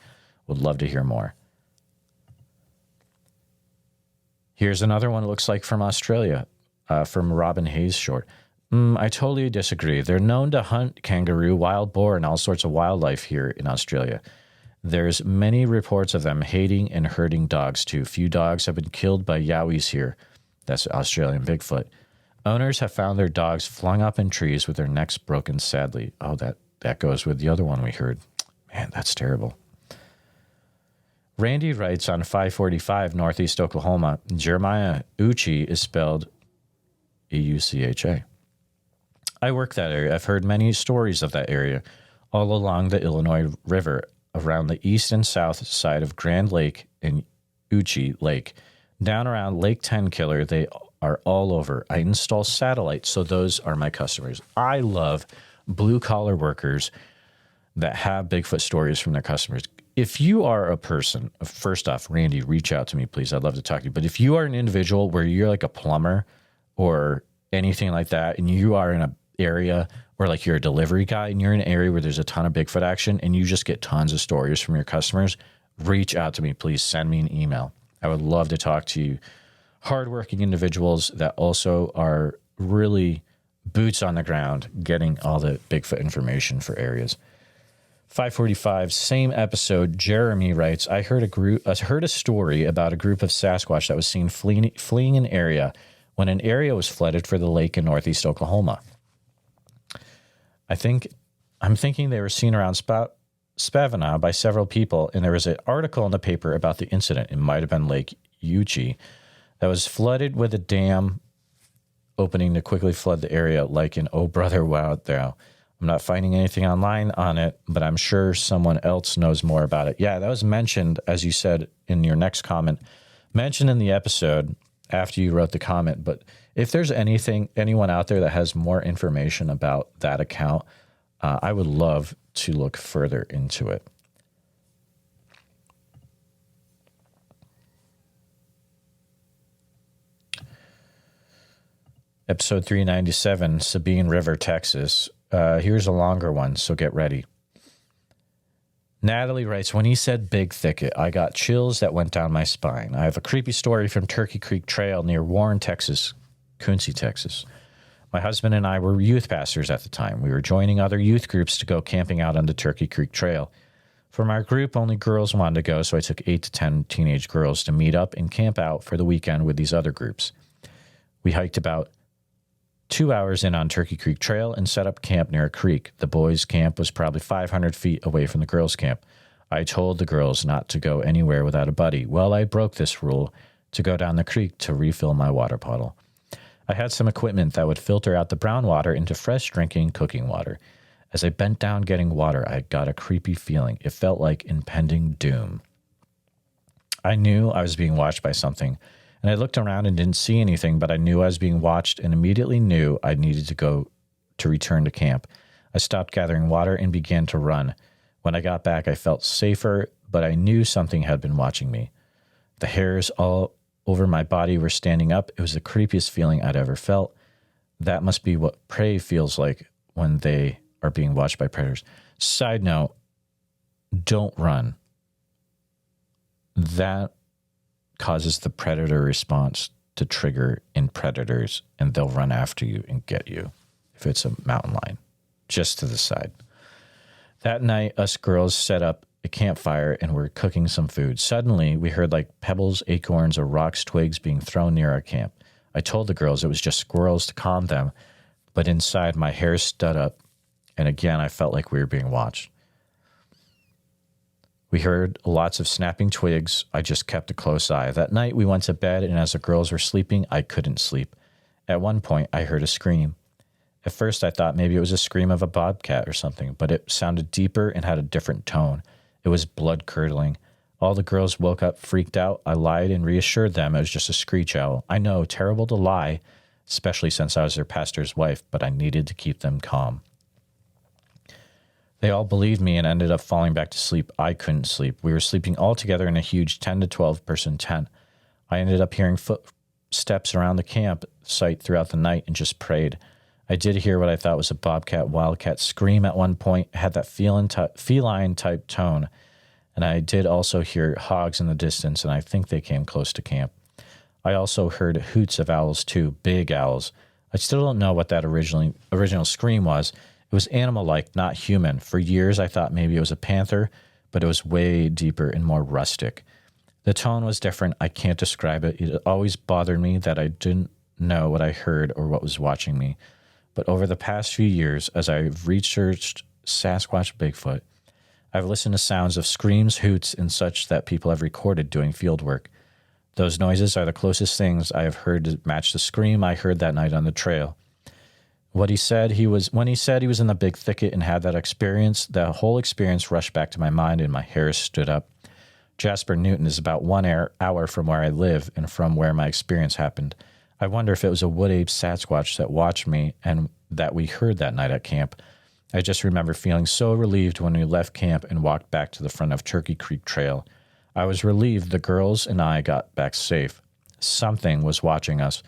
Would love to hear more. Here's another one it looks like from Australia, from Robin Hayes Short. I totally disagree. They're known to hunt kangaroo, wild boar, and all sorts of wildlife here in Australia. There's many reports of them hating and hurting dogs, too. Few dogs have been killed by yowies here. That's Australian Bigfoot. Owners have found their dogs flung up in trees with their necks broken, sadly. Oh, that goes with the other one we heard. Man, that's terrible. Randy writes on 545 Northeast Oklahoma, Jeremiah Uchi is spelled E-U-C-H-A. I work that area. I've heard many stories of that area all along the Illinois River, around the east and south side of Grand Lake and Uchi Lake. Down around Lake Tenkiller, they are all over. I install satellites, so those are my customers. I love blue-collar workers that have Bigfoot stories from their customers. If you are a person, first off, Randy, reach out to me, please. I'd love to talk to you. But if you are an individual where you're like a plumber or anything like that, and you are in an area or like you're a delivery guy and you're in an area where there's a ton of Bigfoot action and you just get tons of stories from your customers, reach out to me, please. Send me an email. I would love to talk to you hardworking individuals that also are really boots on the ground getting all the Bigfoot information for areas. 545, same episode, Jeremy writes, I heard a story about a group of Sasquatch that was seen fleeing an area when an area was flooded for the lake in northeast Oklahoma. I'm thinking they were seen around Spavina by several people, and there was an article in the paper about the incident. It might have been Lake Uchee that was flooded with a dam opening to quickly flood the area like an Oh Brother Wow Thou. I'm not finding anything online on it, but I'm sure someone else knows more about it. Yeah, that was mentioned, as you said in your next comment, mentioned in the episode after you wrote the comment. But if there's anyone out there that has more information about that account, I would love to look further into it. Episode 397, Sabine River, Texas. Here's a longer one, so get ready. Natalie writes, when he said big thicket, I got chills that went down my spine. I have a creepy story from Turkey Creek Trail near Warren, Texas, Quincy, Texas. My husband and I were youth pastors at the time. We were joining other youth groups to go camping out on the Turkey Creek Trail. From our group, only girls wanted to go, so I took 8 to 10 teenage girls to meet up and camp out for the weekend with these other groups. We hiked about 2 hours in on Turkey Creek Trail and set up camp near a creek. The boys' camp was probably 500 feet away from the girls' camp. I told the girls not to go anywhere without a buddy. Well, I broke this rule to go down the creek to refill my water bottle. I had some equipment that would filter out the brown water into fresh drinking cooking water. As I bent down getting water, I got a creepy feeling. It felt like impending doom. I knew I was being watched by something, and I looked around and didn't see anything, but I knew I was being watched and immediately knew I needed to return to camp. I stopped gathering water and began to run. When I got back, I felt safer, but I knew something had been watching me. The hairs all over my body were standing up. It was the creepiest feeling I'd ever felt. That must be what prey feels like when they are being watched by predators. Side note, don't run. That causes the predator response to trigger in predators, and they'll run after you and get you if it's a mountain lion. Just to the side. That night, us girls set up a campfire and were cooking some food. Suddenly, we heard like pebbles, acorns, or rocks, twigs being thrown near our camp. I told the girls it was just squirrels to calm them, but inside my hair stood up, and again, I felt like we were being watched. We heard lots of snapping twigs. I just kept a close eye. That night, we went to bed, and as the girls were sleeping, I couldn't sleep. At one point, I heard a scream. At first, I thought maybe it was a scream of a bobcat or something, but it sounded deeper and had a different tone. It was blood-curdling. All the girls woke up freaked out. I lied and reassured them it was just a screech owl. I know, terrible to lie, especially since I was their pastor's wife, but I needed to keep them calm. They all believed me and ended up falling back to sleep. I couldn't sleep. We were sleeping all together in a huge 10 to 12 person tent. I ended up hearing footsteps around the camp site throughout the night and just prayed. I did hear what I thought was a bobcat, wildcat scream at one point. It had that feline-type tone. And I did also hear hogs in the distance, and I think they came close to camp. I also heard hoots of owls too, big owls. I still don't know what that original scream was. It was animal-like, not human. For years, I thought maybe it was a panther, but it was way deeper and more rustic. The tone was different. I can't describe it. It always bothered me that I didn't know what I heard or what was watching me. But over the past few years, as I've researched Sasquatch Bigfoot, I've listened to sounds of screams, hoots, and such that people have recorded doing field work. Those noises are the closest things I have heard to match the scream I heard that night on the trail. When he said he was in the big thicket and had that experience, the whole experience rushed back to my mind and my hairs stood up. Jasper Newton is about 1 hour from where I live and from where my experience happened. I wonder if it was a wood ape Sasquatch that watched me and that we heard that night at camp. I just remember feeling so relieved when we left camp and walked back to the front of Turkey Creek Trail. I was relieved the girls and I got back safe. Something was watching us.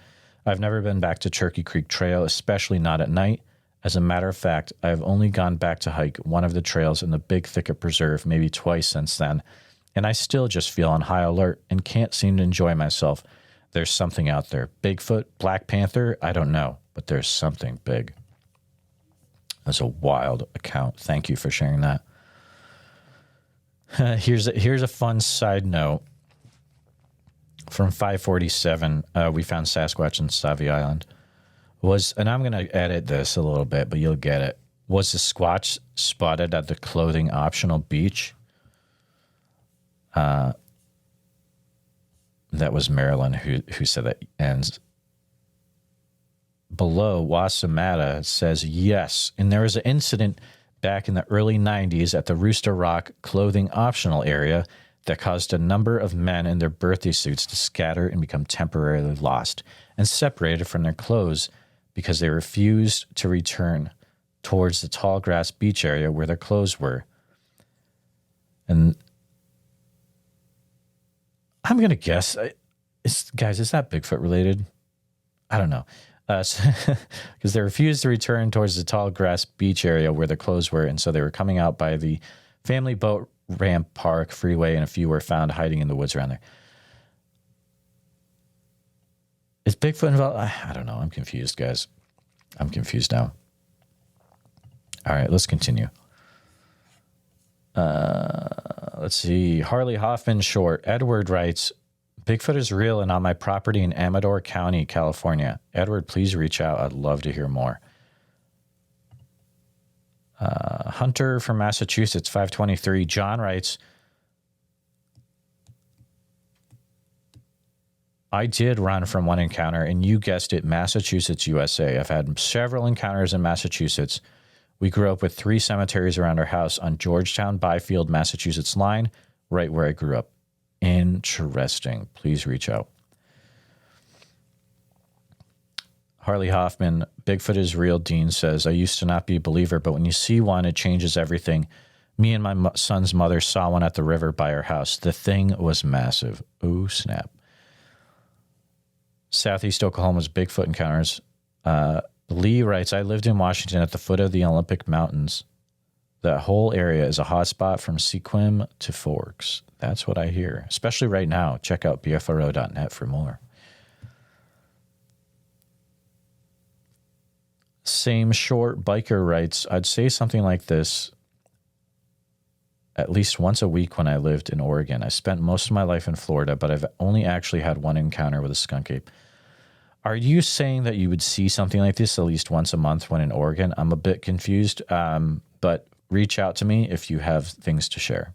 I've never been back to Turkey Creek Trail, especially not at night. As a matter of fact, I have only gone back to hike one of the trails in the Big Thicket Preserve maybe twice since then, and I still just feel on high alert and can't seem to enjoy myself. There's something out there. Bigfoot, Black Panther, I don't know, but there's something big. That's a wild account. Thank you for sharing that. Here's a fun side note. From 547, we found Sasquatch in Savvy Island. And I'm going to edit this a little bit, but you'll get it. Was the Squatch spotted at the clothing optional beach? That was Marilyn who said that. And below, Wasamata says yes. And there was an incident back in the early 90s at the Rooster Rock clothing optional area that caused a number of men in their birthday suits to scatter and become temporarily lost and separated from their clothes because they refused to return towards the tall grass beach area where their clothes were. And I'm going to guess, guys, is that Bigfoot related? I don't know. Because they refused to return towards the tall grass beach area where their clothes were, and so they were coming out by the family boat ramp park freeway, and a few were found hiding in the woods around there. Is Bigfoot involved? I don't know. I'm confused, guys. I'm confused now. All right, let's continue. Let's see. Harley Hoffman short. Edward writes, Bigfoot is real and on my property in Amador County, California. Edward, please reach out. I'd love to hear more. Hunter from Massachusetts, 523. John writes, I did run from one encounter, and you guessed it, Massachusetts, USA. I've had several encounters in Massachusetts. We grew up with 3 cemeteries around our house on Georgetown, Byfield, Massachusetts line, right where I grew up. Interesting. Please reach out. Harley Hoffman, Bigfoot is real, Dean says. I used to not be a believer, but when you see one, it changes everything. Me and my son's mother saw one at the river by our house. The thing was massive. Ooh, snap. Southeast Oklahoma's Bigfoot encounters. Lee writes, I lived in Washington at the foot of the Olympic Mountains. That whole area is a hotspot from Sequim to Forks. That's what I hear, especially right now. Check out bfro.net for more. Same short biker writes, I'd say something like this at least once a week when I lived in Oregon. I spent most of my life in Florida, but I've only actually had one encounter with a skunk ape. Are you saying that you would see something like this at least once a month when in Oregon? I'm a bit confused, but reach out to me if you have things to share.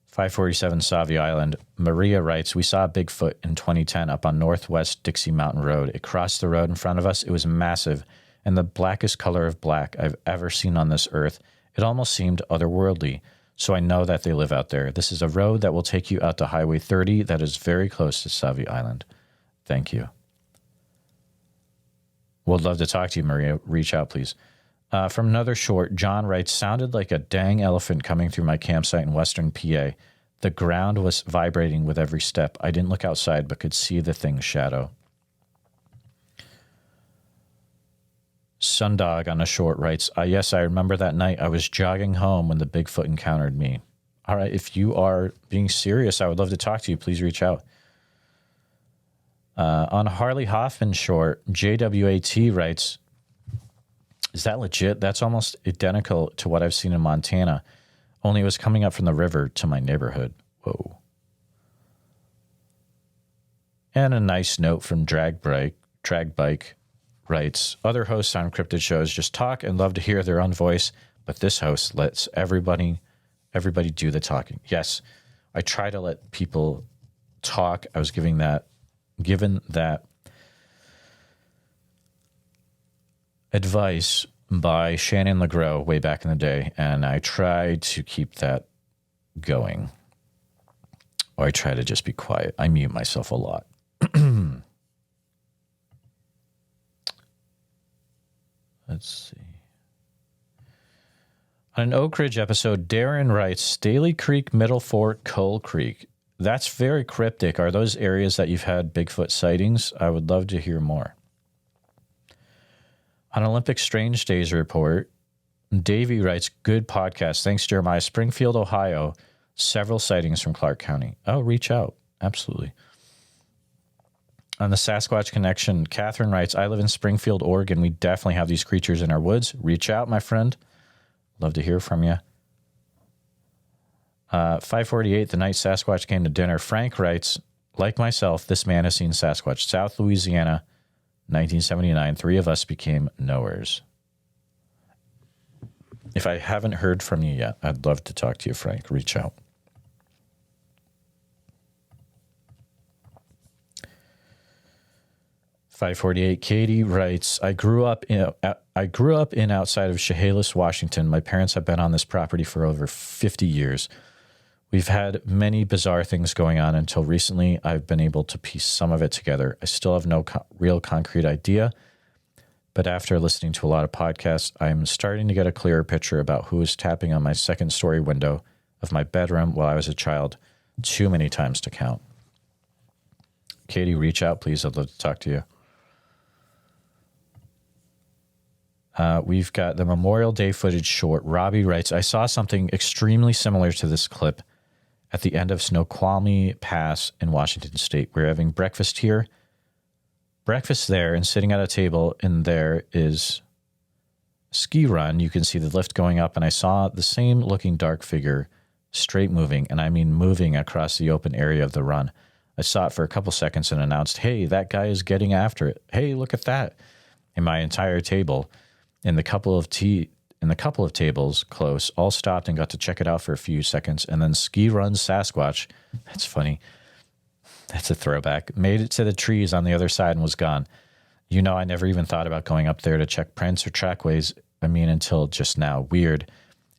547 Savvy Island. Maria writes, we saw a Bigfoot in 2010 up on Northwest Dixie Mountain Road. It crossed the road in front of us. It was massive and the blackest color of black I've ever seen on this earth. It almost seemed otherworldly. So I know that they live out there. This is a road that will take you out to Highway 30 that is very close to Savvy Island. Thank you. Would love to talk to you, Maria. Reach out, please. From another short, John writes, sounded like a dang elephant coming through my campsite in Western PA. The ground was vibrating with every step. I didn't look outside, but could see the thing's shadow. Sundog on a short writes, yes, I remember that night. I was jogging home when the Bigfoot encountered me. All right, if you are being serious, I would love to talk to you. Please reach out. On Harley Hoffman short, JWAT writes, is that legit? That's almost identical to what I've seen in Montana, only it was coming up from the river to my neighborhood. Whoa. And a nice note from Drag Bike writes, other hosts on cryptid shows just talk and love to hear their own voice, but this host lets everybody do the talking. Yes, I try to let people talk. I was given that advice by Shannon LeGros way back in the day, and I try to keep that going. Or I try to just be quiet. I mute myself a lot. Let's see. On an Oak Ridge episode, Darren writes, Staley Creek, Middle Fork, Coal Creek. That's very cryptic. Are those areas that you've had Bigfoot sightings? I would love to hear more. On Olympic Strange Days report, Davey writes, good podcast. Thanks, Jeremiah. Springfield, Ohio. Several sightings from Clark County. Oh, reach out. Absolutely. On the Sasquatch Connection, Catherine writes, I live in Springfield, Oregon. We definitely have these creatures in our woods. Reach out, my friend. Love to hear from you. 548, the night Sasquatch came to dinner. Frank writes, like myself, this man has seen Sasquatch. South Louisiana, 1979. 3 of us became knowers. If I haven't heard from you yet, I'd love to talk to you, Frank. Reach out. .548, Katie writes, I grew up in outside of Chehalis, Washington. My parents have been on this property for over 50 years. We've had many bizarre things going on until recently. I've been able to piece some of it together. I still have no real concrete idea, but after listening to a lot of podcasts, I'm starting to get a clearer picture about who was tapping on my second-story window of my bedroom while I was a child, too many times to count. Katie, reach out, please. I'd love to talk to you. We've got the Memorial Day footage short. Robbie writes, I saw something extremely similar to this clip at the end of Snoqualmie Pass in Washington State. We're having breakfast here, breakfast there, and sitting at a table, and there is a ski run. You can see the lift going up, and I saw the same looking dark figure straight moving, and I mean moving across the open area of the run. I saw it for a couple seconds and announced, hey, that guy is getting after it. Hey, look at that. And my entire table and the couple of tables close all stopped and got to check it out for a few seconds. And then Ski Run Sasquatch, that's funny, that's a throwback, made it to the trees on the other side and was gone. You know, I never even thought about going up there to check prints or trackways. Until just now. Weird.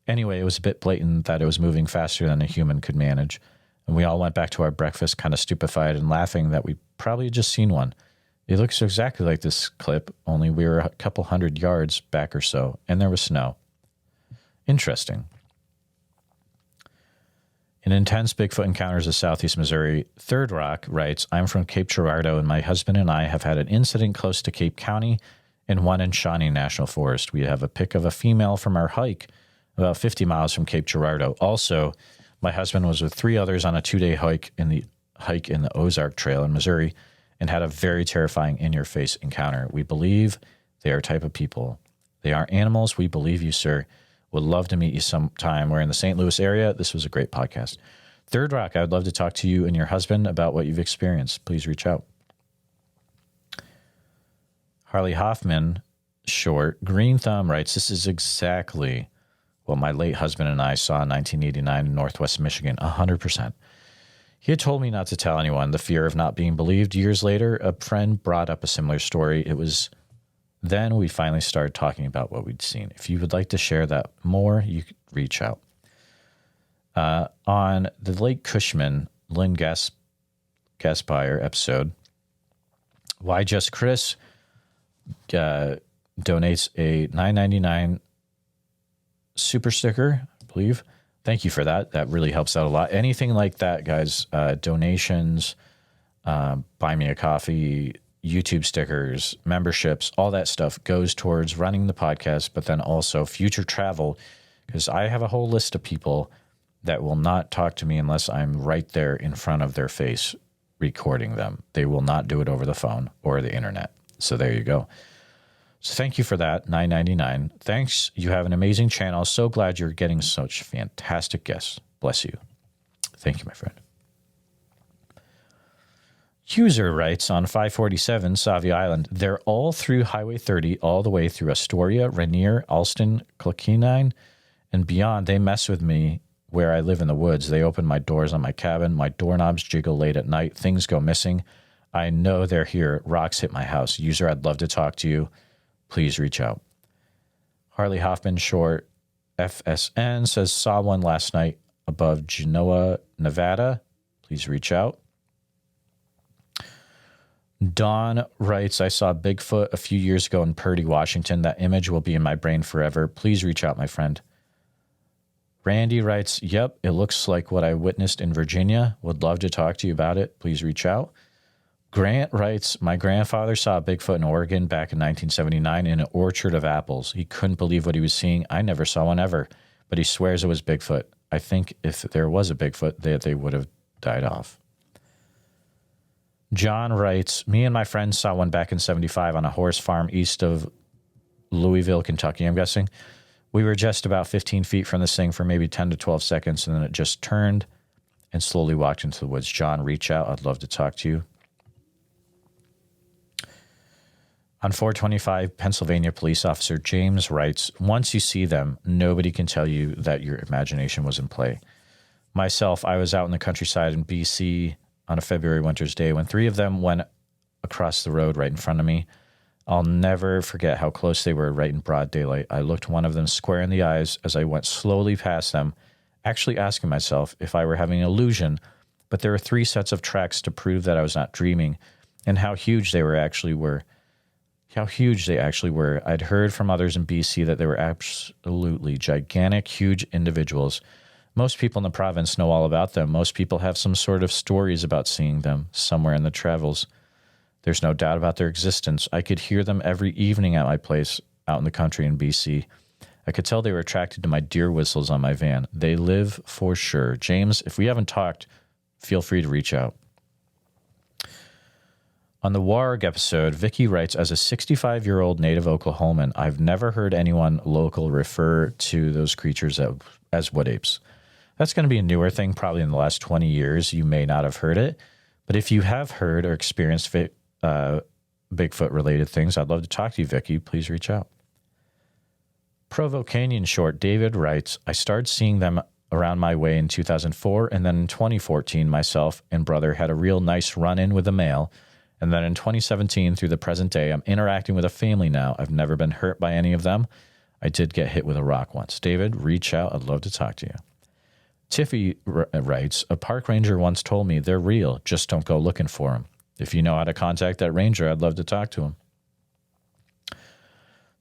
Anyway, it was a bit blatant that it was moving faster than a human could manage. And we all went back to our breakfast kind of stupefied and laughing that we probably had just seen one. It looks exactly like this clip, only we were a couple 100 yards back or so, and there was snow. Interesting. In intense Bigfoot encounters of Southeast Missouri, Third Rock writes, I'm from Cape Girardeau, and my husband and I have had an incident close to Cape County and one in Shawnee National Forest. We have a pic of a female from our hike about 50 miles from Cape Girardeau. Also, my husband was with 3 others on a 2-day hike in the Ozark Trail in Missouri, and had a very terrifying in-your-face encounter. We believe they are a type of people. They aren't animals. We believe you, sir. Would love to meet you sometime. We're in the St. Louis area. This was a great podcast. Third Rock, I would love to talk to you and your husband about what you've experienced. Please reach out. Harley Hoffman, short, Green Thumb writes, this is exactly what my late husband and I saw in 1989 in Northwest Michigan, 100%. He had told me not to tell anyone, the fear of not being believed. Years later, a friend brought up a similar story. It was then we finally started talking about what we'd seen. If you would like to share that more, you could reach out. On the Lake Cushman, Lynn Gaspire episode, Why Just Chris donates a $9.99 super sticker, I believe. Thank you for that. That really helps out a lot. Anything like that, guys, donations, buy me a coffee, YouTube stickers, memberships, all that stuff goes towards running the podcast, but then also future travel, because I have a whole list of people that will not talk to me unless I'm right there in front of their face recording them. They will not do it over the phone or the internet. So there you go. So thank you for that, $9.99. Thanks. You have an amazing channel. So glad you're getting such fantastic guests. Bless you. Thank you, my friend. User writes on 547 Savia Island, they're all through Highway 30, all the way through Astoria, Rainier, Alston, Cloquinine, and beyond. They mess with me where I live in the woods. They open my doors on my cabin. My doorknobs jiggle late at night. Things go missing. I know they're here. Rocks hit my house. User, I'd love to talk to you. Please reach out. Harley Hoffman, short, FSN, says, saw one last night above Genoa, Nevada. Please reach out. Dawn writes, I saw Bigfoot a few years ago in Purdy, Washington. That image will be in my brain forever. Please reach out, my friend. Randy writes, yep, it looks like what I witnessed in Virginia. Would love to talk to you about it. Please reach out. Grant writes, my grandfather saw a Bigfoot in Oregon back in 1979 in an orchard of apples. He couldn't believe what he was seeing. I never saw one ever, but he swears it was Bigfoot. I think if there was a Bigfoot, they would have died off. John writes, me and my friends saw one back in 75 on a horse farm east of Louisville, Kentucky, I'm guessing. We were just about 15 feet from this thing for maybe 10 to 12 seconds, and then it just turned and slowly walked into the woods. John, reach out. I'd love to talk to you. On 425, Pennsylvania police officer James writes, once you see them, nobody can tell you that your imagination was in play. Myself, I was out in the countryside in BC on a February winter's day when 3 of them went across the road right in front of me. I'll never forget how close they were right in broad daylight. I looked one of them square in the eyes as I went slowly past them, actually asking myself if I were having an illusion, but there were 3 sets of tracks to prove that I was not dreaming and how huge they actually were. I'd heard from others in BC that they were absolutely gigantic, huge individuals. Most people in the province know all about them. Most people have some sort of stories about seeing them somewhere in the travels. There's no doubt about their existence. I could hear them every evening at my place out in the country in BC. I could tell they were attracted to my deer whistles on my van. They live for sure. James, if we haven't talked, feel free to reach out. On the Warg episode, Vicky writes, as a 65-year-old native Oklahoman, I've never heard anyone local refer to those creatures as wood apes. That's going to be a newer thing, probably in the last 20 years. You may not have heard it. But if you have heard or experienced Bigfoot-related things, I'd love to talk to you, Vicky. Please reach out. Provo Canyon short, David writes, I started seeing them around my way in 2004, and then in 2014, myself and brother had a real nice run-in with a male. And then in 2017, through the present day, I'm interacting with a family now. I've never been hurt by any of them. I did get hit with a rock once. David, reach out. I'd love to talk to you. Tiffy writes, a park ranger once told me they're real, just don't go looking for them. If you know how to contact that ranger, I'd love to talk to him.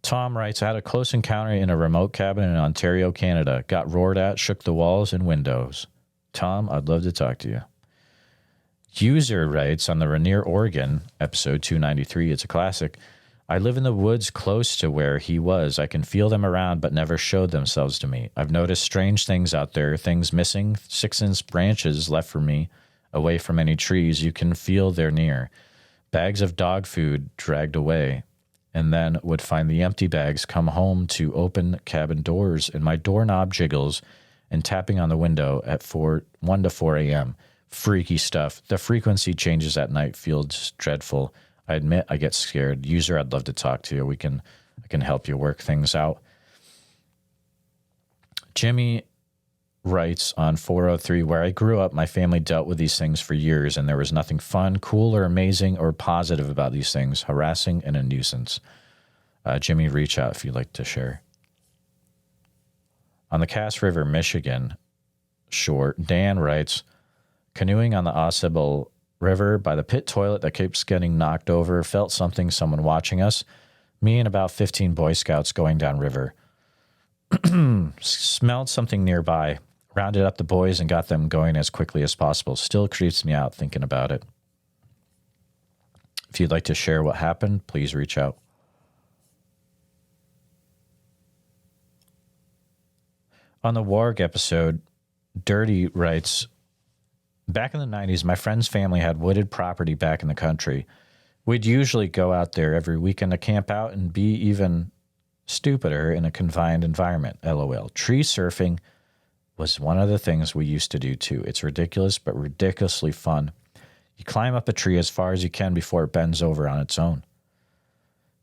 Tom writes, I had a close encounter in a remote cabin in Ontario, Canada. Got roared at, shook the walls and windows. Tom, I'd love to talk to you. User writes, on the Rainier, Oregon, episode 293, it's a classic. I live in the woods close to where he was. I can feel them around, but never showed themselves to me. I've noticed strange things out there, things missing, 6-inch branches left for me, away from any trees. You can feel they're near. Bags of dog food dragged away, and then would find the empty bags, come home to open cabin doors, and my doorknob jiggles and tapping on the window at 1 to 4 a.m. Freaky stuff. The frequency changes at night, feels dreadful. I admit I get scared. User, I'd love to talk to you. I can help you work things out. Jimmy writes on 403, where I grew up, my family dealt with these things for years, and there was nothing fun, cool, or amazing or positive about these things. Harassing and a nuisance. Jimmy, reach out if you'd like to share. On the Cass River, Michigan shore, Dan writes, canoeing on the Ausable River by the pit toilet that keeps getting knocked over, felt someone watching us. Me and about 15 Boy Scouts going down river. Smelled something nearby, rounded up the boys and got them going as quickly as possible. Still creeps me out thinking about it. If you'd like to share what happened, please reach out. On the Warg episode, Dirty writes, back in the 90s, my friend's family had wooded property back in the country. We'd usually go out there every weekend to camp out and be even stupider in a confined environment. LOL. Tree surfing was one of the things we used to do too. It's ridiculous, but ridiculously fun. You climb up a tree as far as you can before it bends over on its own.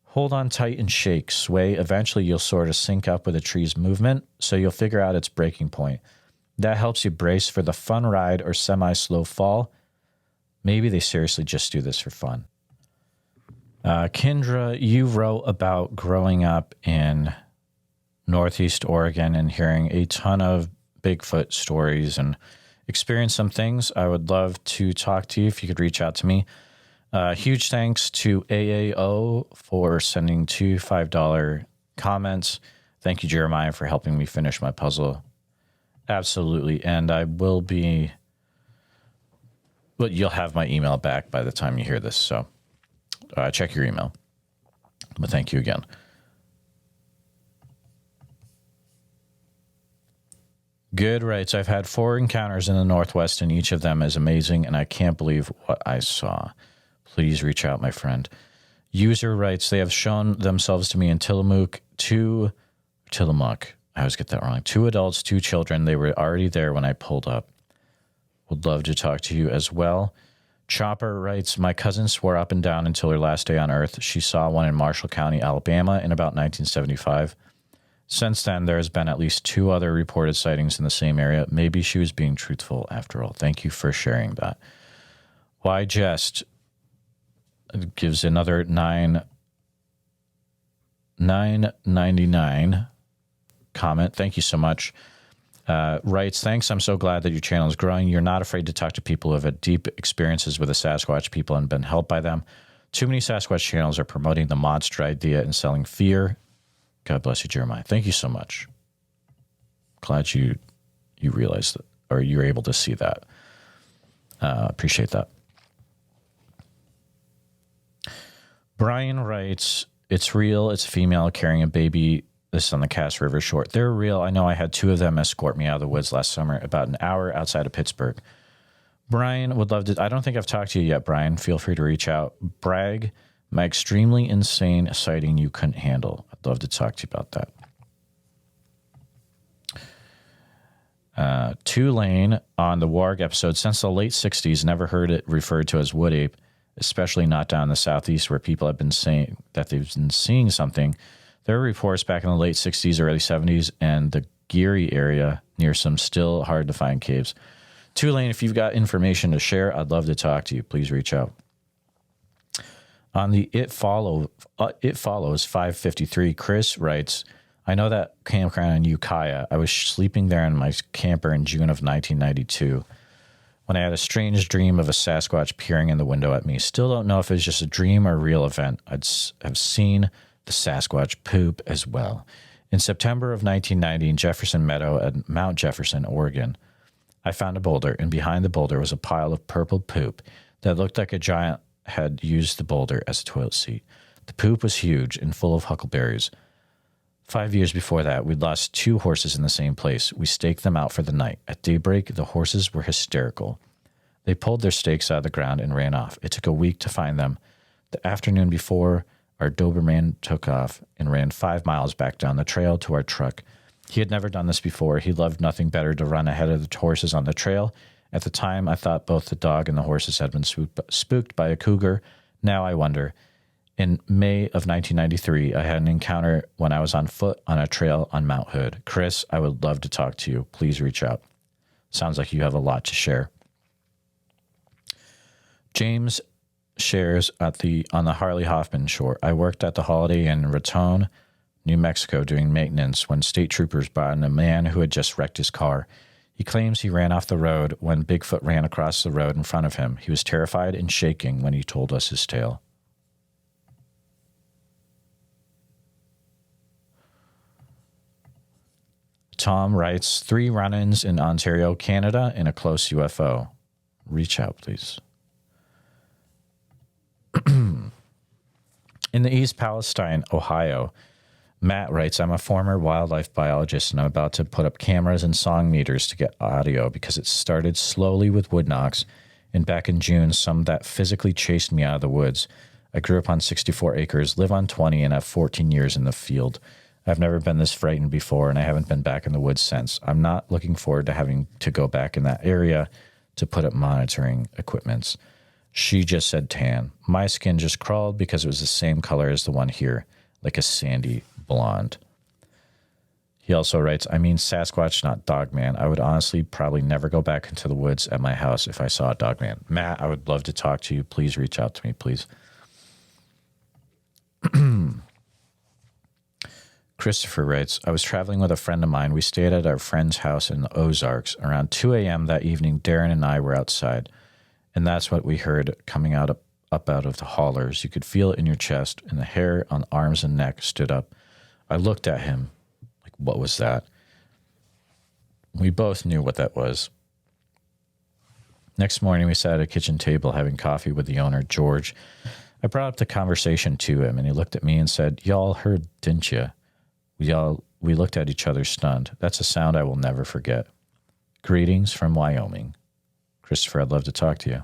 Hold on tight and shake, sway. Eventually you'll sort of sync up with the tree's movement, so you'll figure out its breaking point. That helps you brace for the fun ride or semi-slow fall. Maybe they seriously just do this for fun. Kendra, you wrote about growing up in Northeast Oregon and hearing a ton of Bigfoot stories and experienced some things. I would love to talk to you if you could reach out to me. Huge thanks to AAO for sending 2 $5 comments. Thank you, Jeremiah, for helping me finish my puzzle. Absolutely. And I will be But you'll have my email back by the time you hear this. So check your email. But thank you again. Good writes, I've had 4 encounters in the Northwest, and each of them is amazing, and I can't believe what I saw. Please reach out, my friend. User writes, they have shown themselves to me in Tillamook. I always get that wrong. 2 adults, 2 children. They were already there when I pulled up. Would love to talk to you as well. Chopper writes, my cousin swore up and down until her last day on Earth. She saw one in Marshall County, Alabama in about 1975. Since then, there has been at least 2 other reported sightings in the same area. Maybe she was being truthful after all. Thank you for sharing that. Why Jest gives another $9.99 comment. Thank you so much. Writes, thanks. I'm so glad that your channel is growing. You're not afraid to talk to people who have had deep experiences with the Sasquatch people and been helped by them. Too many Sasquatch channels are promoting the monster idea and selling fear. God bless you, Jeremiah. Thank you so much. Glad you realized that, or you were able to see that. Appreciate that. Brian writes, it's real. It's a female carrying a baby. This is on the Cass River shore. They're real. I know I had 2 of them escort me out of the woods last summer, about an hour outside of Pittsburgh. Brian would love to. I don't think I've talked to you yet, Brian. Feel free to reach out. Brag, my extremely insane sighting you couldn't handle. I'd love to talk to you about that. Tulane on the Warg episode, since the late 60s, never heard it referred to as wood ape, especially not down in the southeast where people have been saying that they've been seeing something. There were reports back in the late 60s, early 70s, and the Geary area near some still hard to find caves. Tulane, if you've got information to share, I'd love to talk to you. Please reach out. On the It Follows 553, Chris writes, I know that campground in Ukiah. I was sleeping there in my camper in June of 1992 when I had a strange dream of a Sasquatch peering in the window at me. Still don't know if it was just a dream or a real event. I'd have seen the Sasquatch poop as well. In September of 1990 in Jefferson Meadow at Mount Jefferson, Oregon, I found a boulder, and behind the boulder was a pile of purple poop that looked like a giant had used the boulder as a toilet seat. The poop was huge and full of huckleberries. 5 years before that, we'd lost 2 horses in the same place. We staked them out for the night. At daybreak, the horses were hysterical. They pulled their stakes out of the ground and ran off. It took a week to find them. The afternoon before, our Doberman took off and ran 5 miles back down the trail to our truck. He had never done this before. He loved nothing better to run ahead of the horses on the trail. At the time, I thought both the dog and the horses had been spooked by a cougar. Now I wonder. In May of 1993, I had an encounter when I was on foot on a trail on Mount Hood. Chris, I would love to talk to you. Please reach out. Sounds like you have a lot to share. James shares on the Harley Hoffman shore. I worked at the Holiday Inn in Raton, New Mexico, doing maintenance when state troopers brought in a man who had just wrecked his car. He claims he ran off the road when Bigfoot ran across the road in front of him. He was terrified and shaking when he told us his tale. Tom writes, 3 run-ins in Ontario, Canada, in a close UFO. Reach out, please. In the East Palestine, Ohio, Matt writes, I'm a former wildlife biologist, and I'm about to put up cameras and song meters to get audio because it started slowly with wood knocks, and back in June, some that physically chased me out of the woods. I grew up on 64 acres, live on 20, and have 14 years in the field. I've never been this frightened before, and I haven't been back in the woods since. I'm not looking forward to having to go back in that area to put up monitoring equipments. She just said tan. My skin just crawled because it was the same color as the one here, like a sandy blonde. He also writes, I mean Sasquatch, not Dogman. I would honestly probably never go back into the woods at my house if I saw a Dogman. Matt, I would love to talk to you. Please reach out to me, please. Christopher writes, I was traveling with a friend of mine. We stayed at our friend's house in the Ozarks. Around 2 a.m. that evening, Darren and I were outside, and that's what we heard coming up out of the haulers. You could feel it in your chest, and the hair on arms and neck stood up. I looked at him, like, what was that? We both knew what that was. Next morning, we sat at a kitchen table having coffee with the owner, George. I brought up the conversation to him, and he looked at me and said, "Y'all heard, didn't you?" We looked at each other stunned. That's a sound I will never forget. Greetings from Wyoming. Christopher, I'd love to talk to you.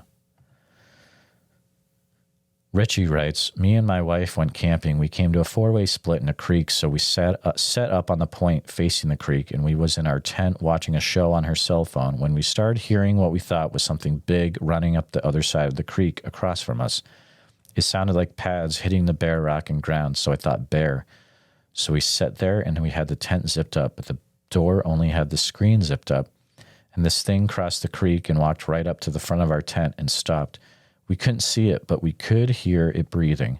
Richie writes, me and my wife went camping. We came to a four-way split in a creek, so we set up on the point facing the creek, and we was in our tent watching a show on her cell phone when we started hearing what we thought was something big running up the other side of the creek across from us. It sounded like pads hitting the bare rock and ground, so I thought bear. So we sat there, and we had the tent zipped up, but the door only had the screen zipped up, and this thing crossed the creek and walked right up to the front of our tent and stopped. We couldn't see it, but we could hear it breathing,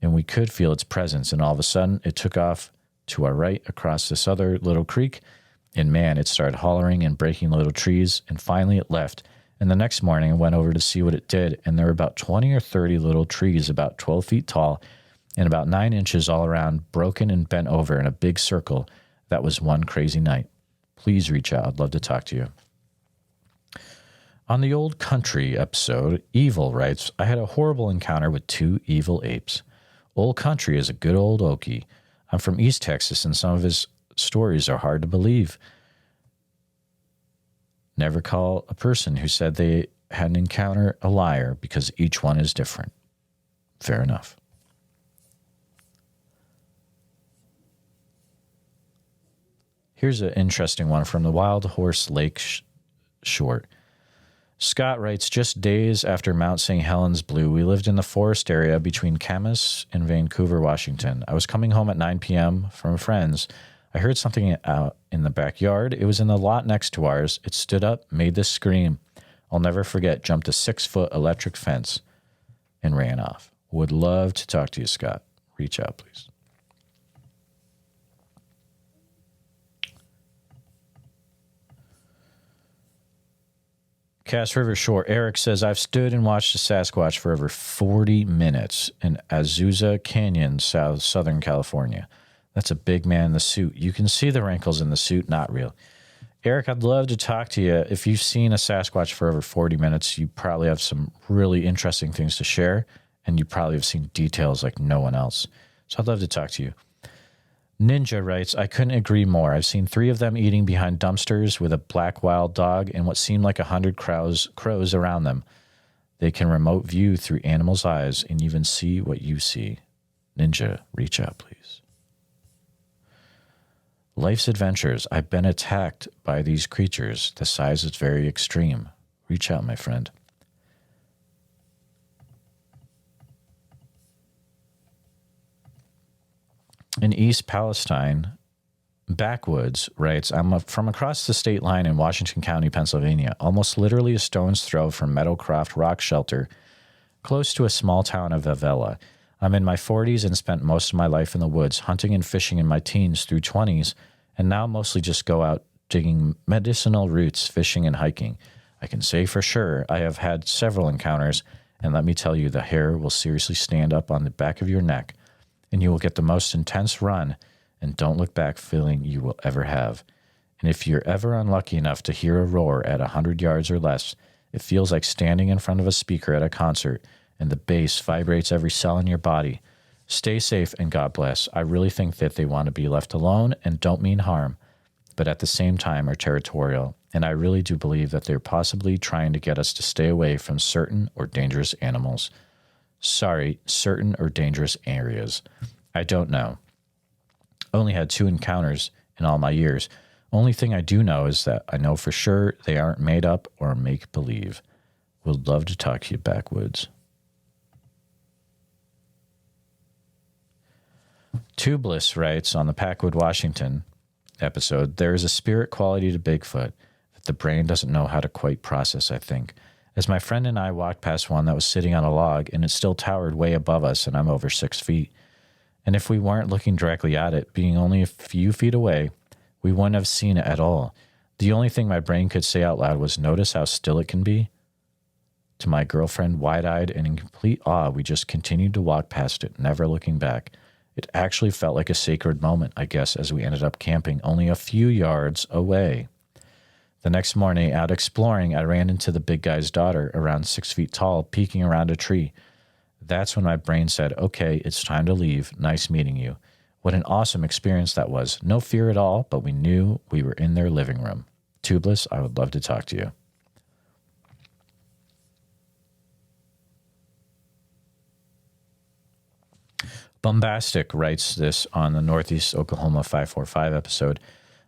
and we could feel its presence, and all of a sudden, it took off to our right across this other little creek, and man, it started hollering and breaking little trees, and finally it left. And the next morning, I went over to see what it did, and there were about 20 or 30 little trees about 12 feet tall and about 9 inches all around, broken and bent over in a big circle. That was one crazy night. Please reach out. I'd love to talk to you. On the Old Country episode, Evil writes, I had a horrible encounter with 2 evil apes. Old Country is a good old Okie. I'm from East Texas, and some of his stories are hard to believe. Never call a person who said they had an encounter a liar, because each one is different. Fair enough. Here's an interesting one from the Wild Horse Lake short. Scott writes, just days after Mount St. Helens blew, we lived in the forest area between Camas and Vancouver, Washington. I was coming home at 9 p.m. from friends. I heard something out in the backyard. It was in the lot next to ours. It stood up, made this scream. I'll never forget, jumped a 6-foot electric fence and ran off. Would love to talk to you, Scott. Reach out, please. Cass River Shore. Eric says, I've stood and watched a Sasquatch for over 40 minutes in Azusa Canyon, Southern California. That's a big man in the suit. You can see the wrinkles in the suit, not real. Eric, I'd love to talk to you. If you've seen a Sasquatch for over 40 minutes, you probably have some really interesting things to share, and you probably have seen details like no one else. So I'd love to talk to you. Ninja writes, I couldn't agree more. I've seen 3 of them eating behind dumpsters with a black wild dog and what seemed like 100 crows around them. They can remote view through animals' eyes and even see what you see. Ninja, reach out, please. Life's adventures. I've been attacked by these creatures. The size is very extreme. Reach out, my friend. In East Palestine, Backwoods writes, I'm from across the state line in Washington County, Pennsylvania, almost literally a stone's throw from Meadowcroft Rock Shelter, close to a small town of Avella. I'm in my 40s and spent most of my life in the woods, hunting and fishing in my teens through 20s, and now mostly just go out digging medicinal roots, fishing and hiking. I can say for sure I have had several encounters, and let me tell you, the hair will seriously stand up on the back of your neck, and you will get the most intense run and don't look back feeling you will ever have. And if you're ever unlucky enough to hear a roar at 100 yards or less, it feels like standing in front of a speaker at a concert and the bass vibrates every cell in your body. Stay safe and God bless. I really think that they want to be left alone and don't mean harm, but at the same time are territorial. And I really do believe that they're possibly trying to get us to stay away from certain or dangerous animals. Sorry, certain or dangerous areas. I don't know. Only had 2 encounters in all my years. Only thing I do know is that I know for sure they aren't made up or make-believe. Would love to talk to you, Backwoods. Tubeless writes on the Packwood, Washington episode, there is a spirit quality to Bigfoot that the brain doesn't know how to quite process, I think. As my friend and I walked past one that was sitting on a log, and it still towered way above us, and I'm over 6 feet. And if we weren't looking directly at it, being only a few feet away, we wouldn't have seen it at all. The only thing my brain could say out loud was, notice how still it can be? To my girlfriend, wide-eyed and in complete awe, we just continued to walk past it, never looking back. It actually felt like a sacred moment, I guess, as we ended up camping only a few yards away. The next morning, out exploring, I ran into the big guy's daughter, around 6 feet tall, peeking around a tree. That's when my brain said, okay, it's time to leave. Nice meeting you. What an awesome experience that was. No fear at all, but we knew we were in their living room. Tubeless, I would love to talk to you. Bombastic writes this on the Northeast Oklahoma 545 episode.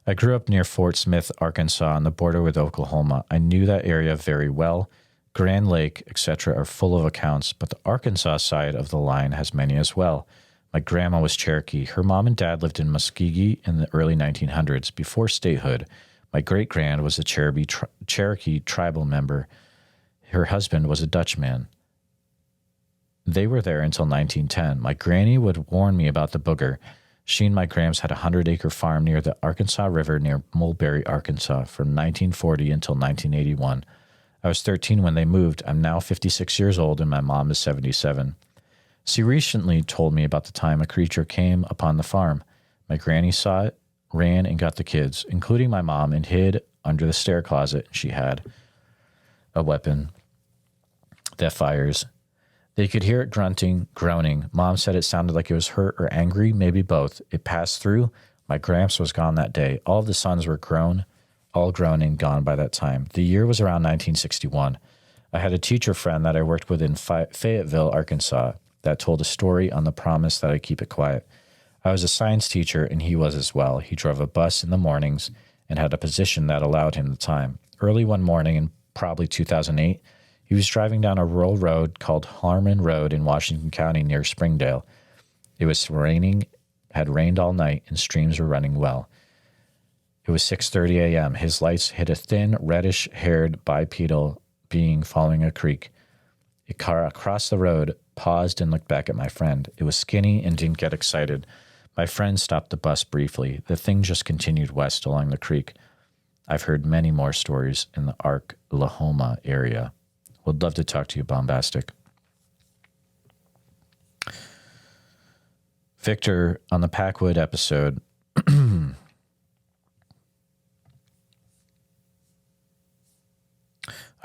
I grew up near Fort Smith, Arkansas, on the border with Oklahoma. I knew that area very well. Grand Lake, etc. are full of accounts, but the Arkansas side of the line has many as well. My grandma was Cherokee. Her mom and dad lived in Muskogee in the early 1900s, before statehood. My great-grand was a Cherokee tribal member. Her husband was a Dutchman. They were there until 1910. My granny would warn me about the booger. She and my grams had a 100-acre farm near the Arkansas River near Mulberry, Arkansas, from 1940 until 1981. I was 13 when they moved. I'm now 56 years old, and my mom is 77. She recently told me about the time a creature came upon the farm. My granny saw it, ran, and got the kids, including my mom, and hid under the stair closet. She had a weapon that fires. They could hear it grunting, groaning. Mom said it sounded like it was hurt or angry, maybe both. It passed through. My gramps was gone that day. All of the sons were grown, all grown and gone by that time. The year was around 1961. I had a teacher friend that I worked with in Fayetteville, Arkansas, that told a story on the promise that I keep it quiet. I was a science teacher, and he was as well. He drove a bus in the mornings and had a position that allowed him the time. Early one morning in probably 2008, he was driving down a rural road called Harmon Road in Washington County near Springdale. It was raining, had rained all night, and streams were running well. It was 6:30 a.m. His lights hit a thin, reddish-haired bipedal being following a creek. A car across the road paused and looked back at my friend. It was skinny and didn't get excited. My friend stopped the bus briefly. The thing just continued west along the creek. I've heard many more stories in the Oklahoma area. Would love to talk to you, Bombastic. Victor, on the Packwood episode, I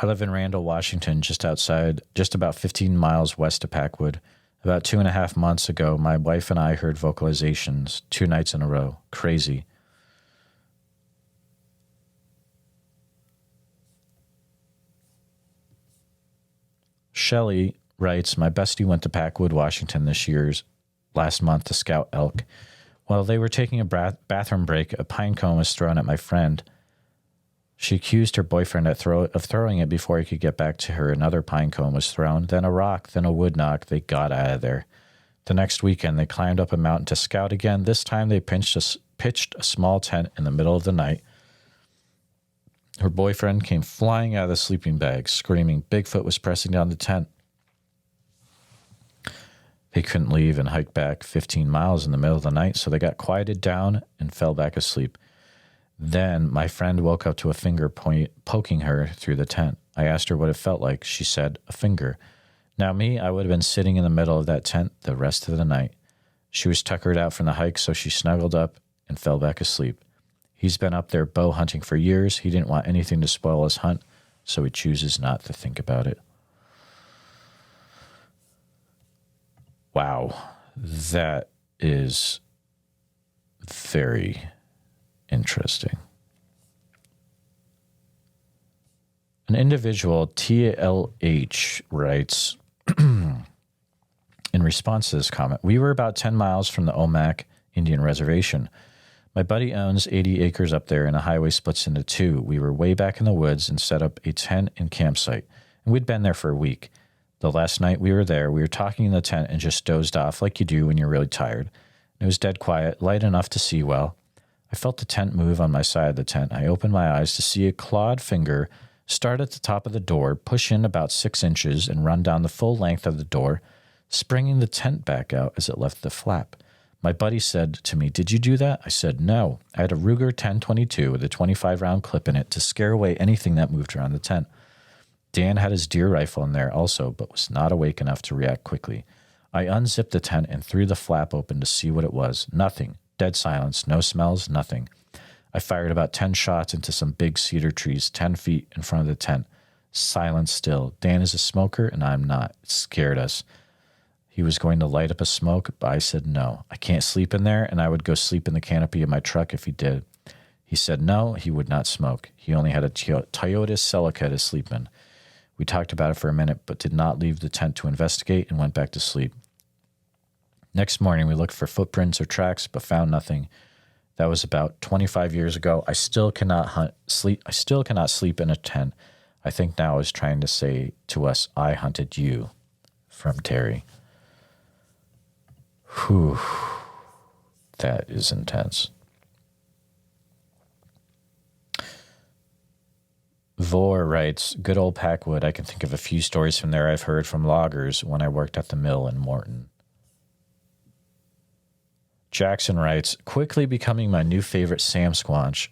live in Randall, Washington, just about 15 miles west of Packwood. About 2.5 months ago, my wife and I heard vocalizations 2 nights in a row. Crazy. Shelley writes, my bestie went to Packwood, Washington last month to scout elk. While they were taking a bathroom break, a pine cone was thrown at my friend. She accused her boyfriend of throwing it before he could get back to her. Another pine cone was thrown, then a rock, then a wood knock. They got out of there. The next weekend, they climbed up a mountain to scout again. This time, they pitched a small tent in the middle of the night. Her boyfriend came flying out of the sleeping bag, screaming. Bigfoot was pressing down the tent. They couldn't leave and hike back 15 miles in the middle of the night, so they got quieted down and fell back asleep. Then my friend woke up to a finger poking her through the tent. I asked her what it felt like. She said, a finger. Now me, I would have been sitting in the middle of that tent the rest of the night. She was tuckered out from the hike, so she snuggled up and fell back asleep. He's been up there bow hunting for years. He didn't want anything to spoil his hunt, so he chooses not to think about it. Wow, that is very interesting. An individual, TLH, writes, in response to this comment, we were about 10 miles from the Omak Indian Reservation. My buddy owns 80 acres up there, and a highway splits into 2. We were way back in the woods and set up a tent and campsite, and we'd been there for a week. The last night we were there, we were talking in the tent and just dozed off like you do when you're really tired. It was dead quiet, light enough to see well. I felt the tent move on my side of the tent. I opened my eyes to see a clawed finger start at the top of the door, push in about 6 inches, and run down the full length of the door, springing the tent back out as it left the flap. My buddy said to me, did you do that? I said, no. I had a Ruger 1022 with a 25-round clip in it to scare away anything that moved around the tent. Dan had his deer rifle in there also, but was not awake enough to react quickly. I unzipped the tent and threw the flap open to see what it was. Nothing. Dead silence. No smells. Nothing. I fired about 10 shots into some big cedar trees 10 feet in front of the tent. Silent still. Dan is a smoker and I'm not. It scared us. He was going to light up a smoke, but I said no. I can't sleep in there, and I would go sleep in the canopy of my truck if he did. He said no, he would not smoke. He only had a Toyota Celica to sleep in. We talked about it for a minute, but did not leave the tent to investigate and went back to sleep. Next morning, we looked for footprints or tracks, but found nothing. That was about 25 years ago. I still cannot sleep in a tent. I think now is trying to say to us, I hunted you. From Terry. Whew. That is intense. Vor writes, good old Packwood. I can think of a few stories from there I've heard from loggers when I worked at the mill in Morton. Jackson writes, quickly becoming my new favorite Sam Squanch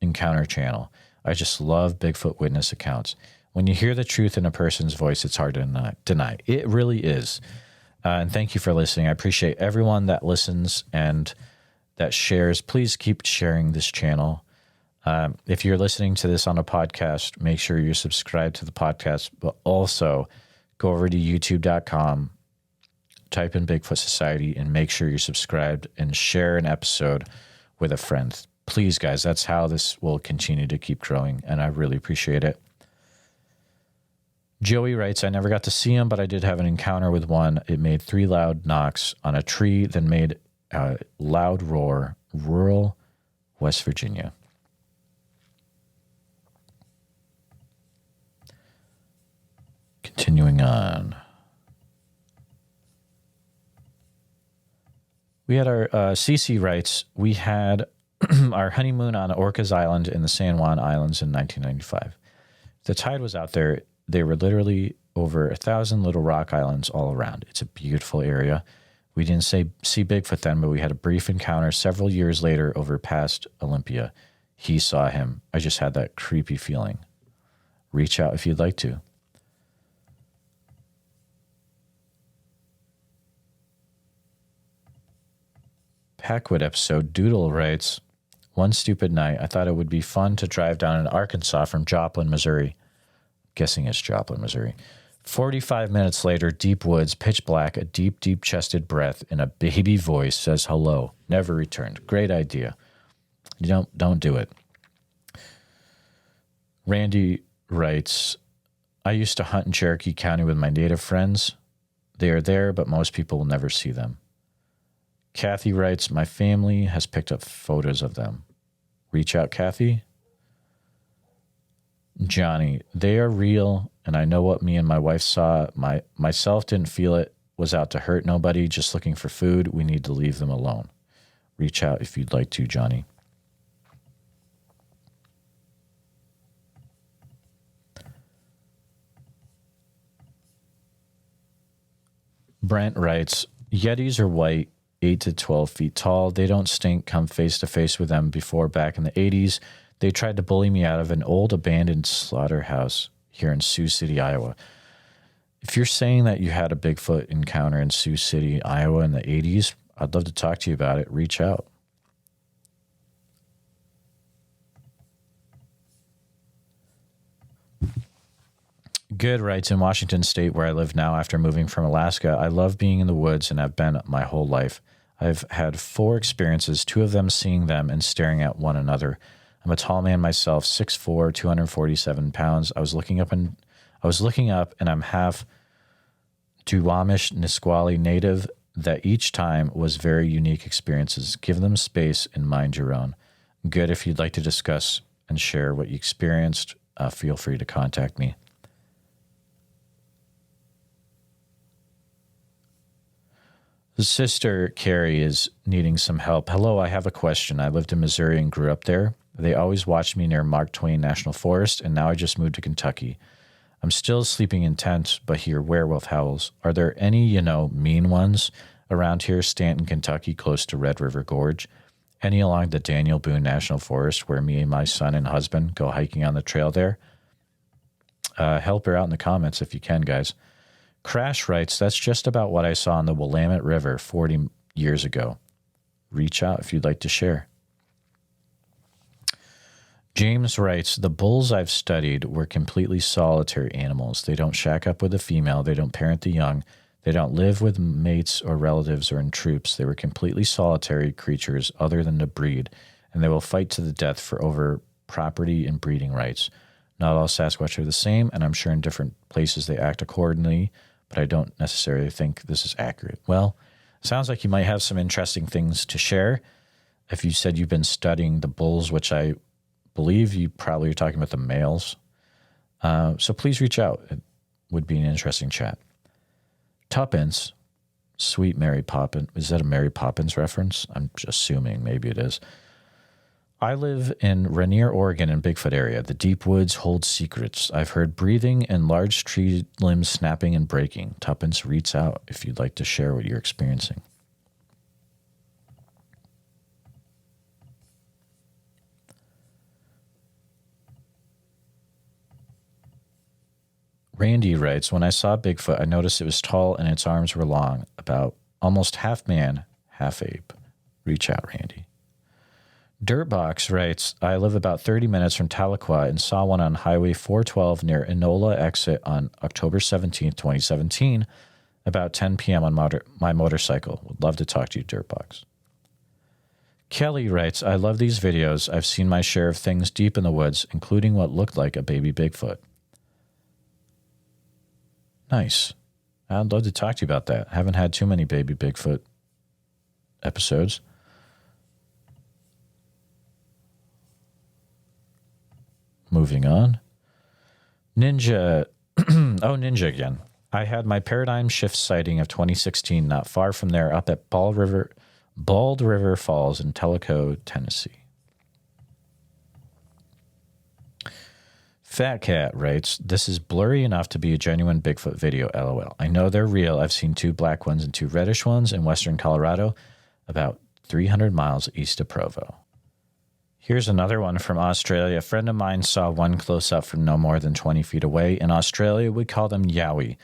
encounter channel. I just love Bigfoot witness accounts. When you hear the truth in a person's voice, it's hard to deny. It really is. And thank you for listening. I appreciate everyone that listens and that shares. Please keep sharing this channel. If you're listening to this on a podcast, make sure you're subscribed to the podcast, but also go over to youtube.com, type in Bigfoot Society, and make sure you're subscribed and share an episode with a friend. Please, guys, that's how this will continue to keep growing, and I really appreciate it. Joey writes, I never got to see him, but I did have an encounter with one. It made 3 loud knocks on a tree, then made a loud roar. Rural West Virginia. Continuing on. We had our, Cece writes, we had our honeymoon on Orcas Island in the San Juan Islands in 1995. The tide was out there. There were literally over 1,000 little rock islands all around. It's a beautiful area. We didn't see Bigfoot then, but we had a brief encounter several years later over past Olympia. He saw him. I just had that creepy feeling. Reach out if you'd like to. Packwood episode, Doodle writes, one stupid night, I thought it would be fun to drive down in Arkansas from Joplin, Missouri. Guessing it's Joplin, Missouri. 45 minutes later, deep woods, pitch black, a deep, deep-chested breath in a baby voice says hello. Never returned. Great idea. You don't do it. Randy writes, I used to hunt in Cherokee County with my native friends. They are there, but most people will never see them. Kathy writes, my family has picked up photos of them. Reach out, Kathy. Johnny, they are real, and I know what me and my wife saw. Myself didn't feel it, was out to hurt nobody, just looking for food. We need to leave them alone. Reach out if you'd like to, Johnny. Brent writes, Yetis are white, 8 to 12 feet tall. They don't stink. Come face to face with them before back in the 80s. They tried to bully me out of an old abandoned slaughterhouse here in Sioux City, Iowa. If you're saying that you had a Bigfoot encounter in Sioux City, Iowa in the 80s, I'd love to talk to you about it. Reach out. Good writes, in Washington State, where I live now after moving from Alaska, I love being in the woods and have been my whole life. I've had 4 experiences, 2 of them seeing them and staring at one another. I'm a tall man myself, 6'4", 247 pounds. I was looking up and I'm half Duwamish Nisqually native. That each time was very unique experiences. Give them space and mind your own. Good. If you'd like to discuss and share what you experienced, feel free to contact me. The sister, Carrie, is needing some help. Hello, I have a question. I lived in Missouri and grew up there. They always watched me near Mark Twain National Forest, and now I just moved to Kentucky. I'm still sleeping in tents, but hear werewolf howls. Are there any, mean ones around here, Stanton, Kentucky, close to Red River Gorge? Any along the Daniel Boone National Forest, where me and my son and husband go hiking on the trail there? Help her out in the comments if you can, guys. Crash writes, that's just about what I saw on the Willamette River 40 years ago. Reach out if you'd like to share. James writes, the bulls I've studied were completely solitary animals. They don't shack up with a female. They don't parent the young. They don't live with mates or relatives or in troops. They were completely solitary creatures other than to breed, and they will fight to the death for over property and breeding rights. Not all Sasquatch are the same, and I'm sure in different places they act accordingly, but I don't necessarily think this is accurate. Well, sounds like you might have some interesting things to share. If you said you've been studying the bulls, which I believe you probably are talking about the males, so please reach out. It would be an interesting chat. Tuppence, Sweet Mary Poppins. Is that a Mary Poppins reference? I'm just assuming maybe it is. I live in Rainier, Oregon, in Bigfoot area. The deep woods hold secrets. I've heard breathing and large tree limbs snapping and breaking. Tuppence, reach out if you'd like to share what you're experiencing. Randy writes, when I saw Bigfoot, I noticed it was tall and its arms were long, about almost half man, half ape. Reach out, Randy. Dirtbox writes, I live about 30 minutes from Tahlequah and saw one on Highway 412 near Enola exit on October 17th, 2017, about 10 p.m. on my motorcycle. Would love to talk to you, Dirtbox. Kelly writes, I love these videos. I've seen my share of things deep in the woods, including what looked like a baby Bigfoot. Nice. I'd love to talk to you about that. I haven't had too many baby Bigfoot episodes. Moving on. Ninja. Ninja again. I had my paradigm shift sighting of 2016 not far from there up at Bald River Falls in Tellico, Tennessee. Fat Cat writes, this is blurry enough to be a genuine Bigfoot video, LOL. I know they're real. I've seen 2 black ones and 2 reddish ones in western Colorado, about 300 miles east of Provo. Here's another one from Australia. A friend of mine saw one close up from no more than 20 feet away. In Australia, we call them yowie.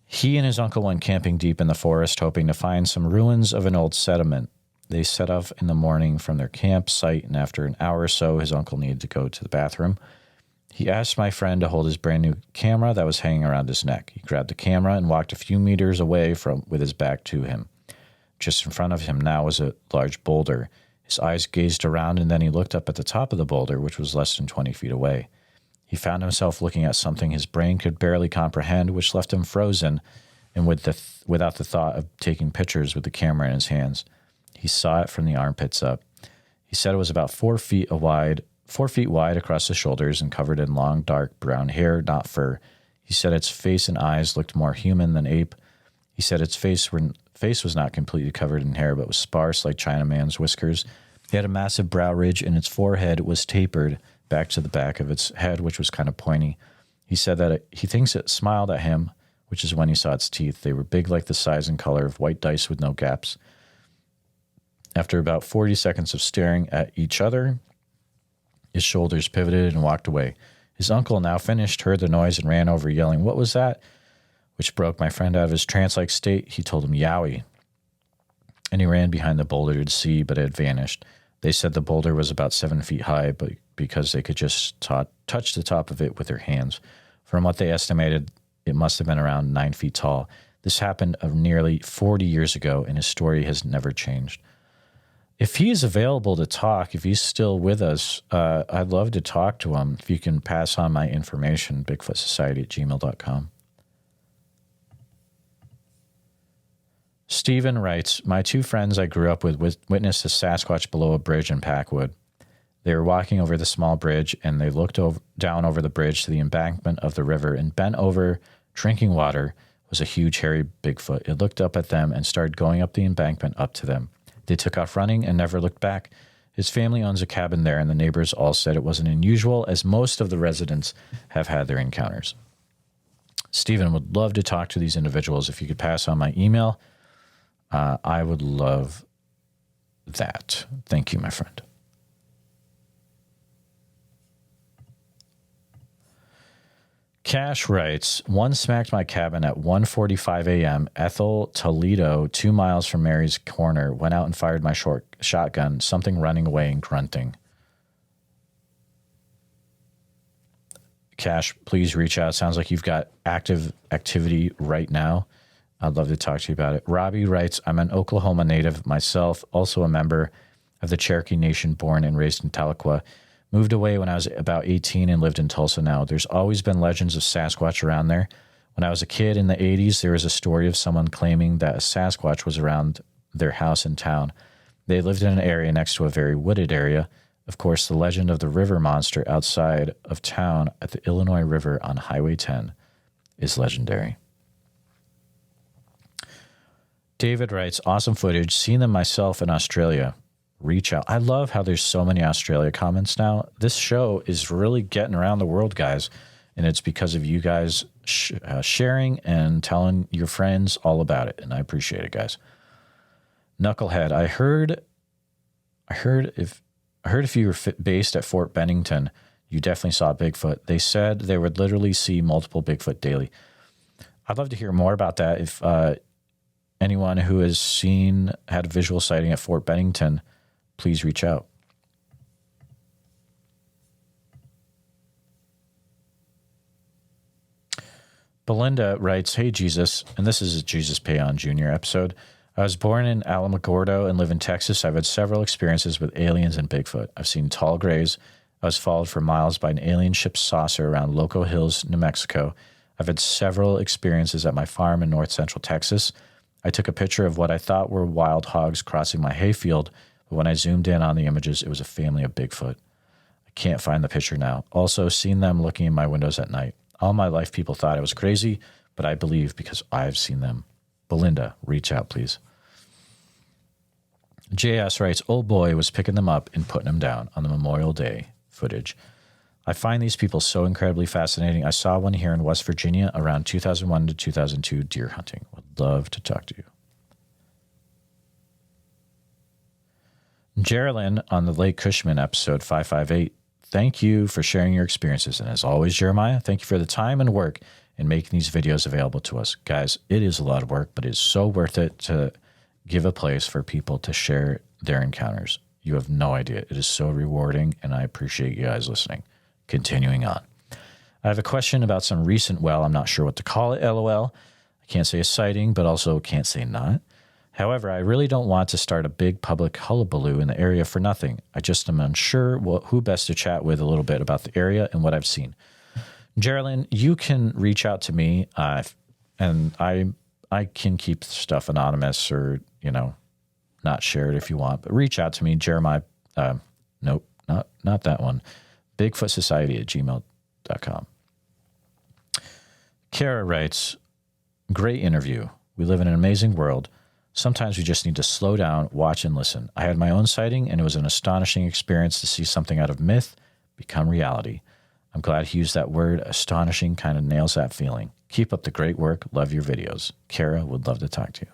He and his uncle went camping deep in the forest, hoping to find some ruins of an old settlement. They set off in the morning from their campsite, and after an hour or so, his uncle needed to go to the bathroom. He asked my friend to hold his brand new camera that was hanging around his neck. He grabbed the camera and walked a few meters away with his back to him. Just in front of him now was a large boulder. His eyes gazed around, and then he looked up at the top of the boulder, which was less than 20 feet away. He found himself looking at something his brain could barely comprehend, which left him frozen and without the thought of taking pictures with the camera in his hands. He saw it from the armpits up. He said it was about 4 feet wide across the shoulders and covered in long, dark brown hair, not fur. He said its face and eyes looked more human than ape. He said its face was not completely covered in hair, but was sparse like Chinaman's whiskers. He had a massive brow ridge, and its forehead was tapered back to the back of its head, which was kind of pointy. He said that he thinks it smiled at him, which is when he saw its teeth. They were big like the size and color of white dice with no gaps. After about 40 seconds of staring at each other, his shoulders pivoted and walked away. His uncle, now finished, heard the noise and ran over, yelling, "What was that?" which broke my friend out of his trance-like state. He told him, "Yowie." And he ran behind the boulder to see, but it had vanished. They said the boulder was about 7 feet high, but because they could just touch the top of it with their hands. From what they estimated, it must have been around 9 feet tall. This happened nearly 40 years ago, and his story has never changed. If he is available to talk, if he's still with us, I'd love to talk to him. If you can pass on my information, bigfootsociety@gmail.com. Stephen writes, my 2 friends I grew up with witnessed a Sasquatch below a bridge in Packwood. They were walking over the small bridge, and they looked down over the bridge to the embankment of the river, and bent over, drinking water, was a huge hairy Bigfoot. It looked up at them and started going up the embankment up to them. They took off running and never looked back. His family owns a cabin there, and the neighbors all said it wasn't unusual, as most of the residents have had their encounters. Stephen would love to talk to these individuals. If you could pass on my email, I would love that. Thank you, my friend. Cash writes, one smacked my cabin at 1:45 a.m. Ethel, Toledo, 2 miles from Mary's Corner. Went out and fired my shotgun, something running away and grunting. Cash, please reach out. Sounds like you've got active activity right now. I'd love to talk to you about it. Robbie writes, I'm an Oklahoma native myself, also a member of the Cherokee Nation, born and raised in Tahlequah. Moved away when I was about 18 and lived in Tulsa now. There's always been legends of Sasquatch around there. When I was a kid in the 80s, there was a story of someone claiming that a Sasquatch was around their house in town. They lived in an area next to a very wooded area. Of course, the legend of the river monster outside of town at the Illinois River on Highway 10 is legendary. David writes, awesome footage. Seen them myself in Australia. Reach out. I love how there's so many Australia comments now. This show is really getting around the world, guys, and it's because of you guys sharing and telling your friends all about it, and I appreciate it, guys. Knucklehead, I heard if you were based at Fort Bennington, you definitely saw Bigfoot. They said they would literally see multiple Bigfoot daily. I'd love to hear more about that. If anyone who has had a visual sighting at Fort Bennington, please reach out. Belinda writes, hey, Jesus, and this is a Jesus Payon Jr. episode. I was born in Alamogordo and live in Texas. I've had several experiences with aliens and Bigfoot. I've seen tall grays. I was followed for miles by an alien ship's saucer around Loco Hills, New Mexico. I've had several experiences at my farm in north central Texas. I took a picture of what I thought were wild hogs crossing my hayfield, but when I zoomed in on the images, it was a family of Bigfoot. I can't find the picture now. Also, seen them looking in my windows at night. All my life, people thought I was crazy, but I believe because I've seen them. Belinda, reach out, please. JS writes, old boy was picking them up and putting them down on the Memorial Day footage. I find these people so incredibly fascinating. I saw one here in West Virginia around 2001 to 2002 deer hunting. Would love to talk to you. Geraldine on the Lake Cushman episode 558. Thank you for sharing your experiences. And as always, Jeremiah, thank you for the time and work in making these videos available to us. Guys, it is a lot of work, but it's so worth it to give a place for people to share their encounters. You have no idea. It is so rewarding, and I appreciate you guys listening. Continuing on. I have a question about some recent, well, I'm not sure what to call it, LOL. I can't say a sighting, but also can't say not. However, I really don't want to start a big public hullabaloo in the area for nothing. I just am unsure who best to chat with a little bit about the area and what I've seen. Geraldine, you can reach out to me, and I can keep stuff anonymous or, not share it if you want, but reach out to me, Jeremiah. Nope, not that one. bigfootsociety@gmail.com. Kara writes, great interview. We live in an amazing world. Sometimes we just need to slow down, watch, and listen. I had my own sighting, and it was an astonishing experience to see something out of myth become reality. I'm glad he used that word. Astonishing kind of nails that feeling. Keep up the great work. Love your videos. Kara would love to talk to you.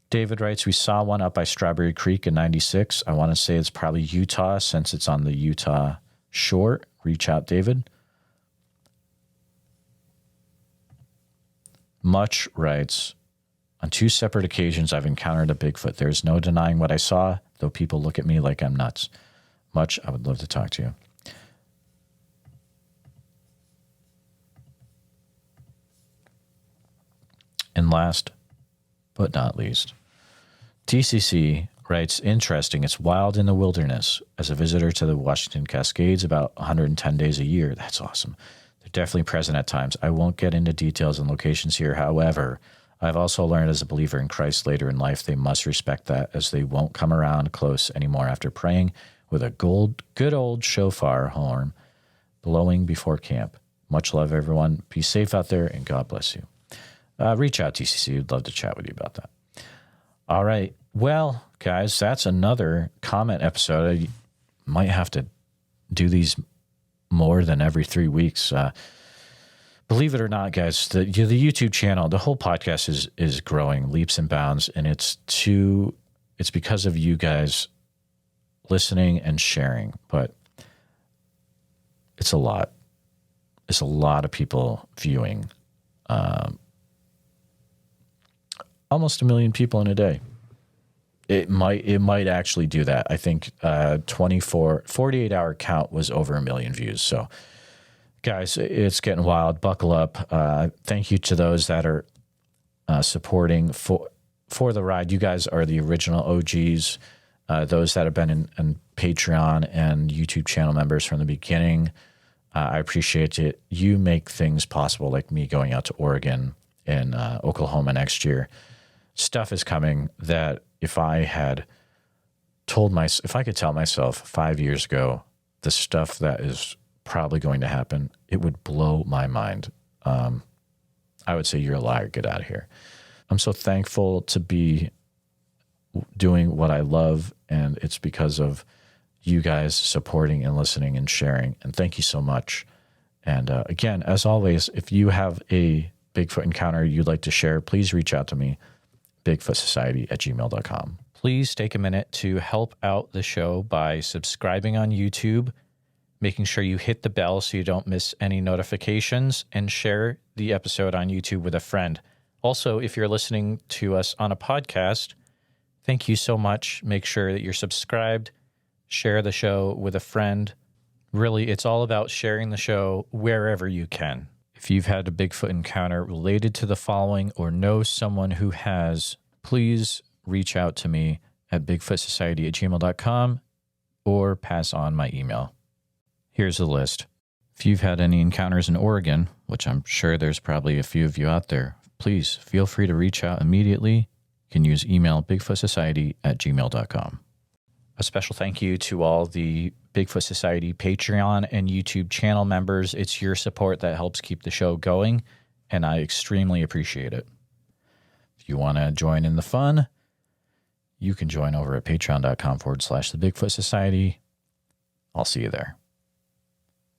David writes, we saw one up by Strawberry Creek in 96. I want to say it's probably Utah since it's on the Utah shore. Reach out, David. Much writes, on 2 separate occasions I've encountered a Bigfoot. There's no denying what I saw, though people look at me like I'm nuts. Much, I would love to talk to you. And last but not least, TCC writes, interesting. It's wild in the wilderness. As a visitor to the Washington Cascades about 110 days a year. That's awesome. They're definitely present at times. I won't get into details and locations here. However, I've also learned as a believer in Christ later in life, they must respect that, as they won't come around close anymore after praying with a good old shofar horn blowing before camp. Much love, everyone. Be safe out there, and God bless you. Reach out, TCC. We'd love to chat with you about that. All right. Well, guys, that's another comment episode. I might have to do these more than every 3 weeks. Believe it or not, guys, the YouTube channel, the whole podcast is growing leaps and bounds, and it's because of you guys listening and sharing. But it's a lot. It's a lot of people viewing. Almost 1 million people in a day. It might actually do that. I think 48-hour count was over 1 million views. So guys, it's getting wild. Buckle up. Thank you to those that are supporting for the ride. You guys are the original OGs. Those that have been in Patreon and YouTube channel members from the beginning. I appreciate it. You make things possible, like me going out to Oregon and Oklahoma next year. Stuff is coming that if I could tell myself 5 years ago the stuff that is probably going to happen, it would blow my mind. I would say, you're a liar, get out of here. I'm so thankful to be doing what I love, and it's because of you guys supporting and listening and sharing. And thank you so much. And again, as always, if you have a Bigfoot encounter you'd like to share, please reach out to me, bigfootsociety@gmail.com. Please take a minute to help out the show by subscribing on YouTube, making sure you hit the bell so you don't miss any notifications, and share the episode on YouTube with a friend. Also, if you're listening to us on a podcast, thank you so much. Make sure that you're subscribed, share the show with a friend. Really, it's all about sharing the show wherever you can. If you've had a Bigfoot encounter related to the following or know someone who has, please reach out to me at bigfootsociety@gmail.com or pass on my email. Here's the list. If you've had any encounters in Oregon, which I'm sure there's probably a few of you out there, please feel free to reach out immediately. You can use email bigfootsociety@gmail.com. A special thank you to all the Bigfoot Society Patreon and YouTube channel members. It's your support that helps keep the show going, and I extremely appreciate it. If you want to join in the fun, you can join over at patreon.com/the Bigfoot Society. I'll see you there.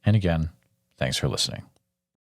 And again, thanks for listening.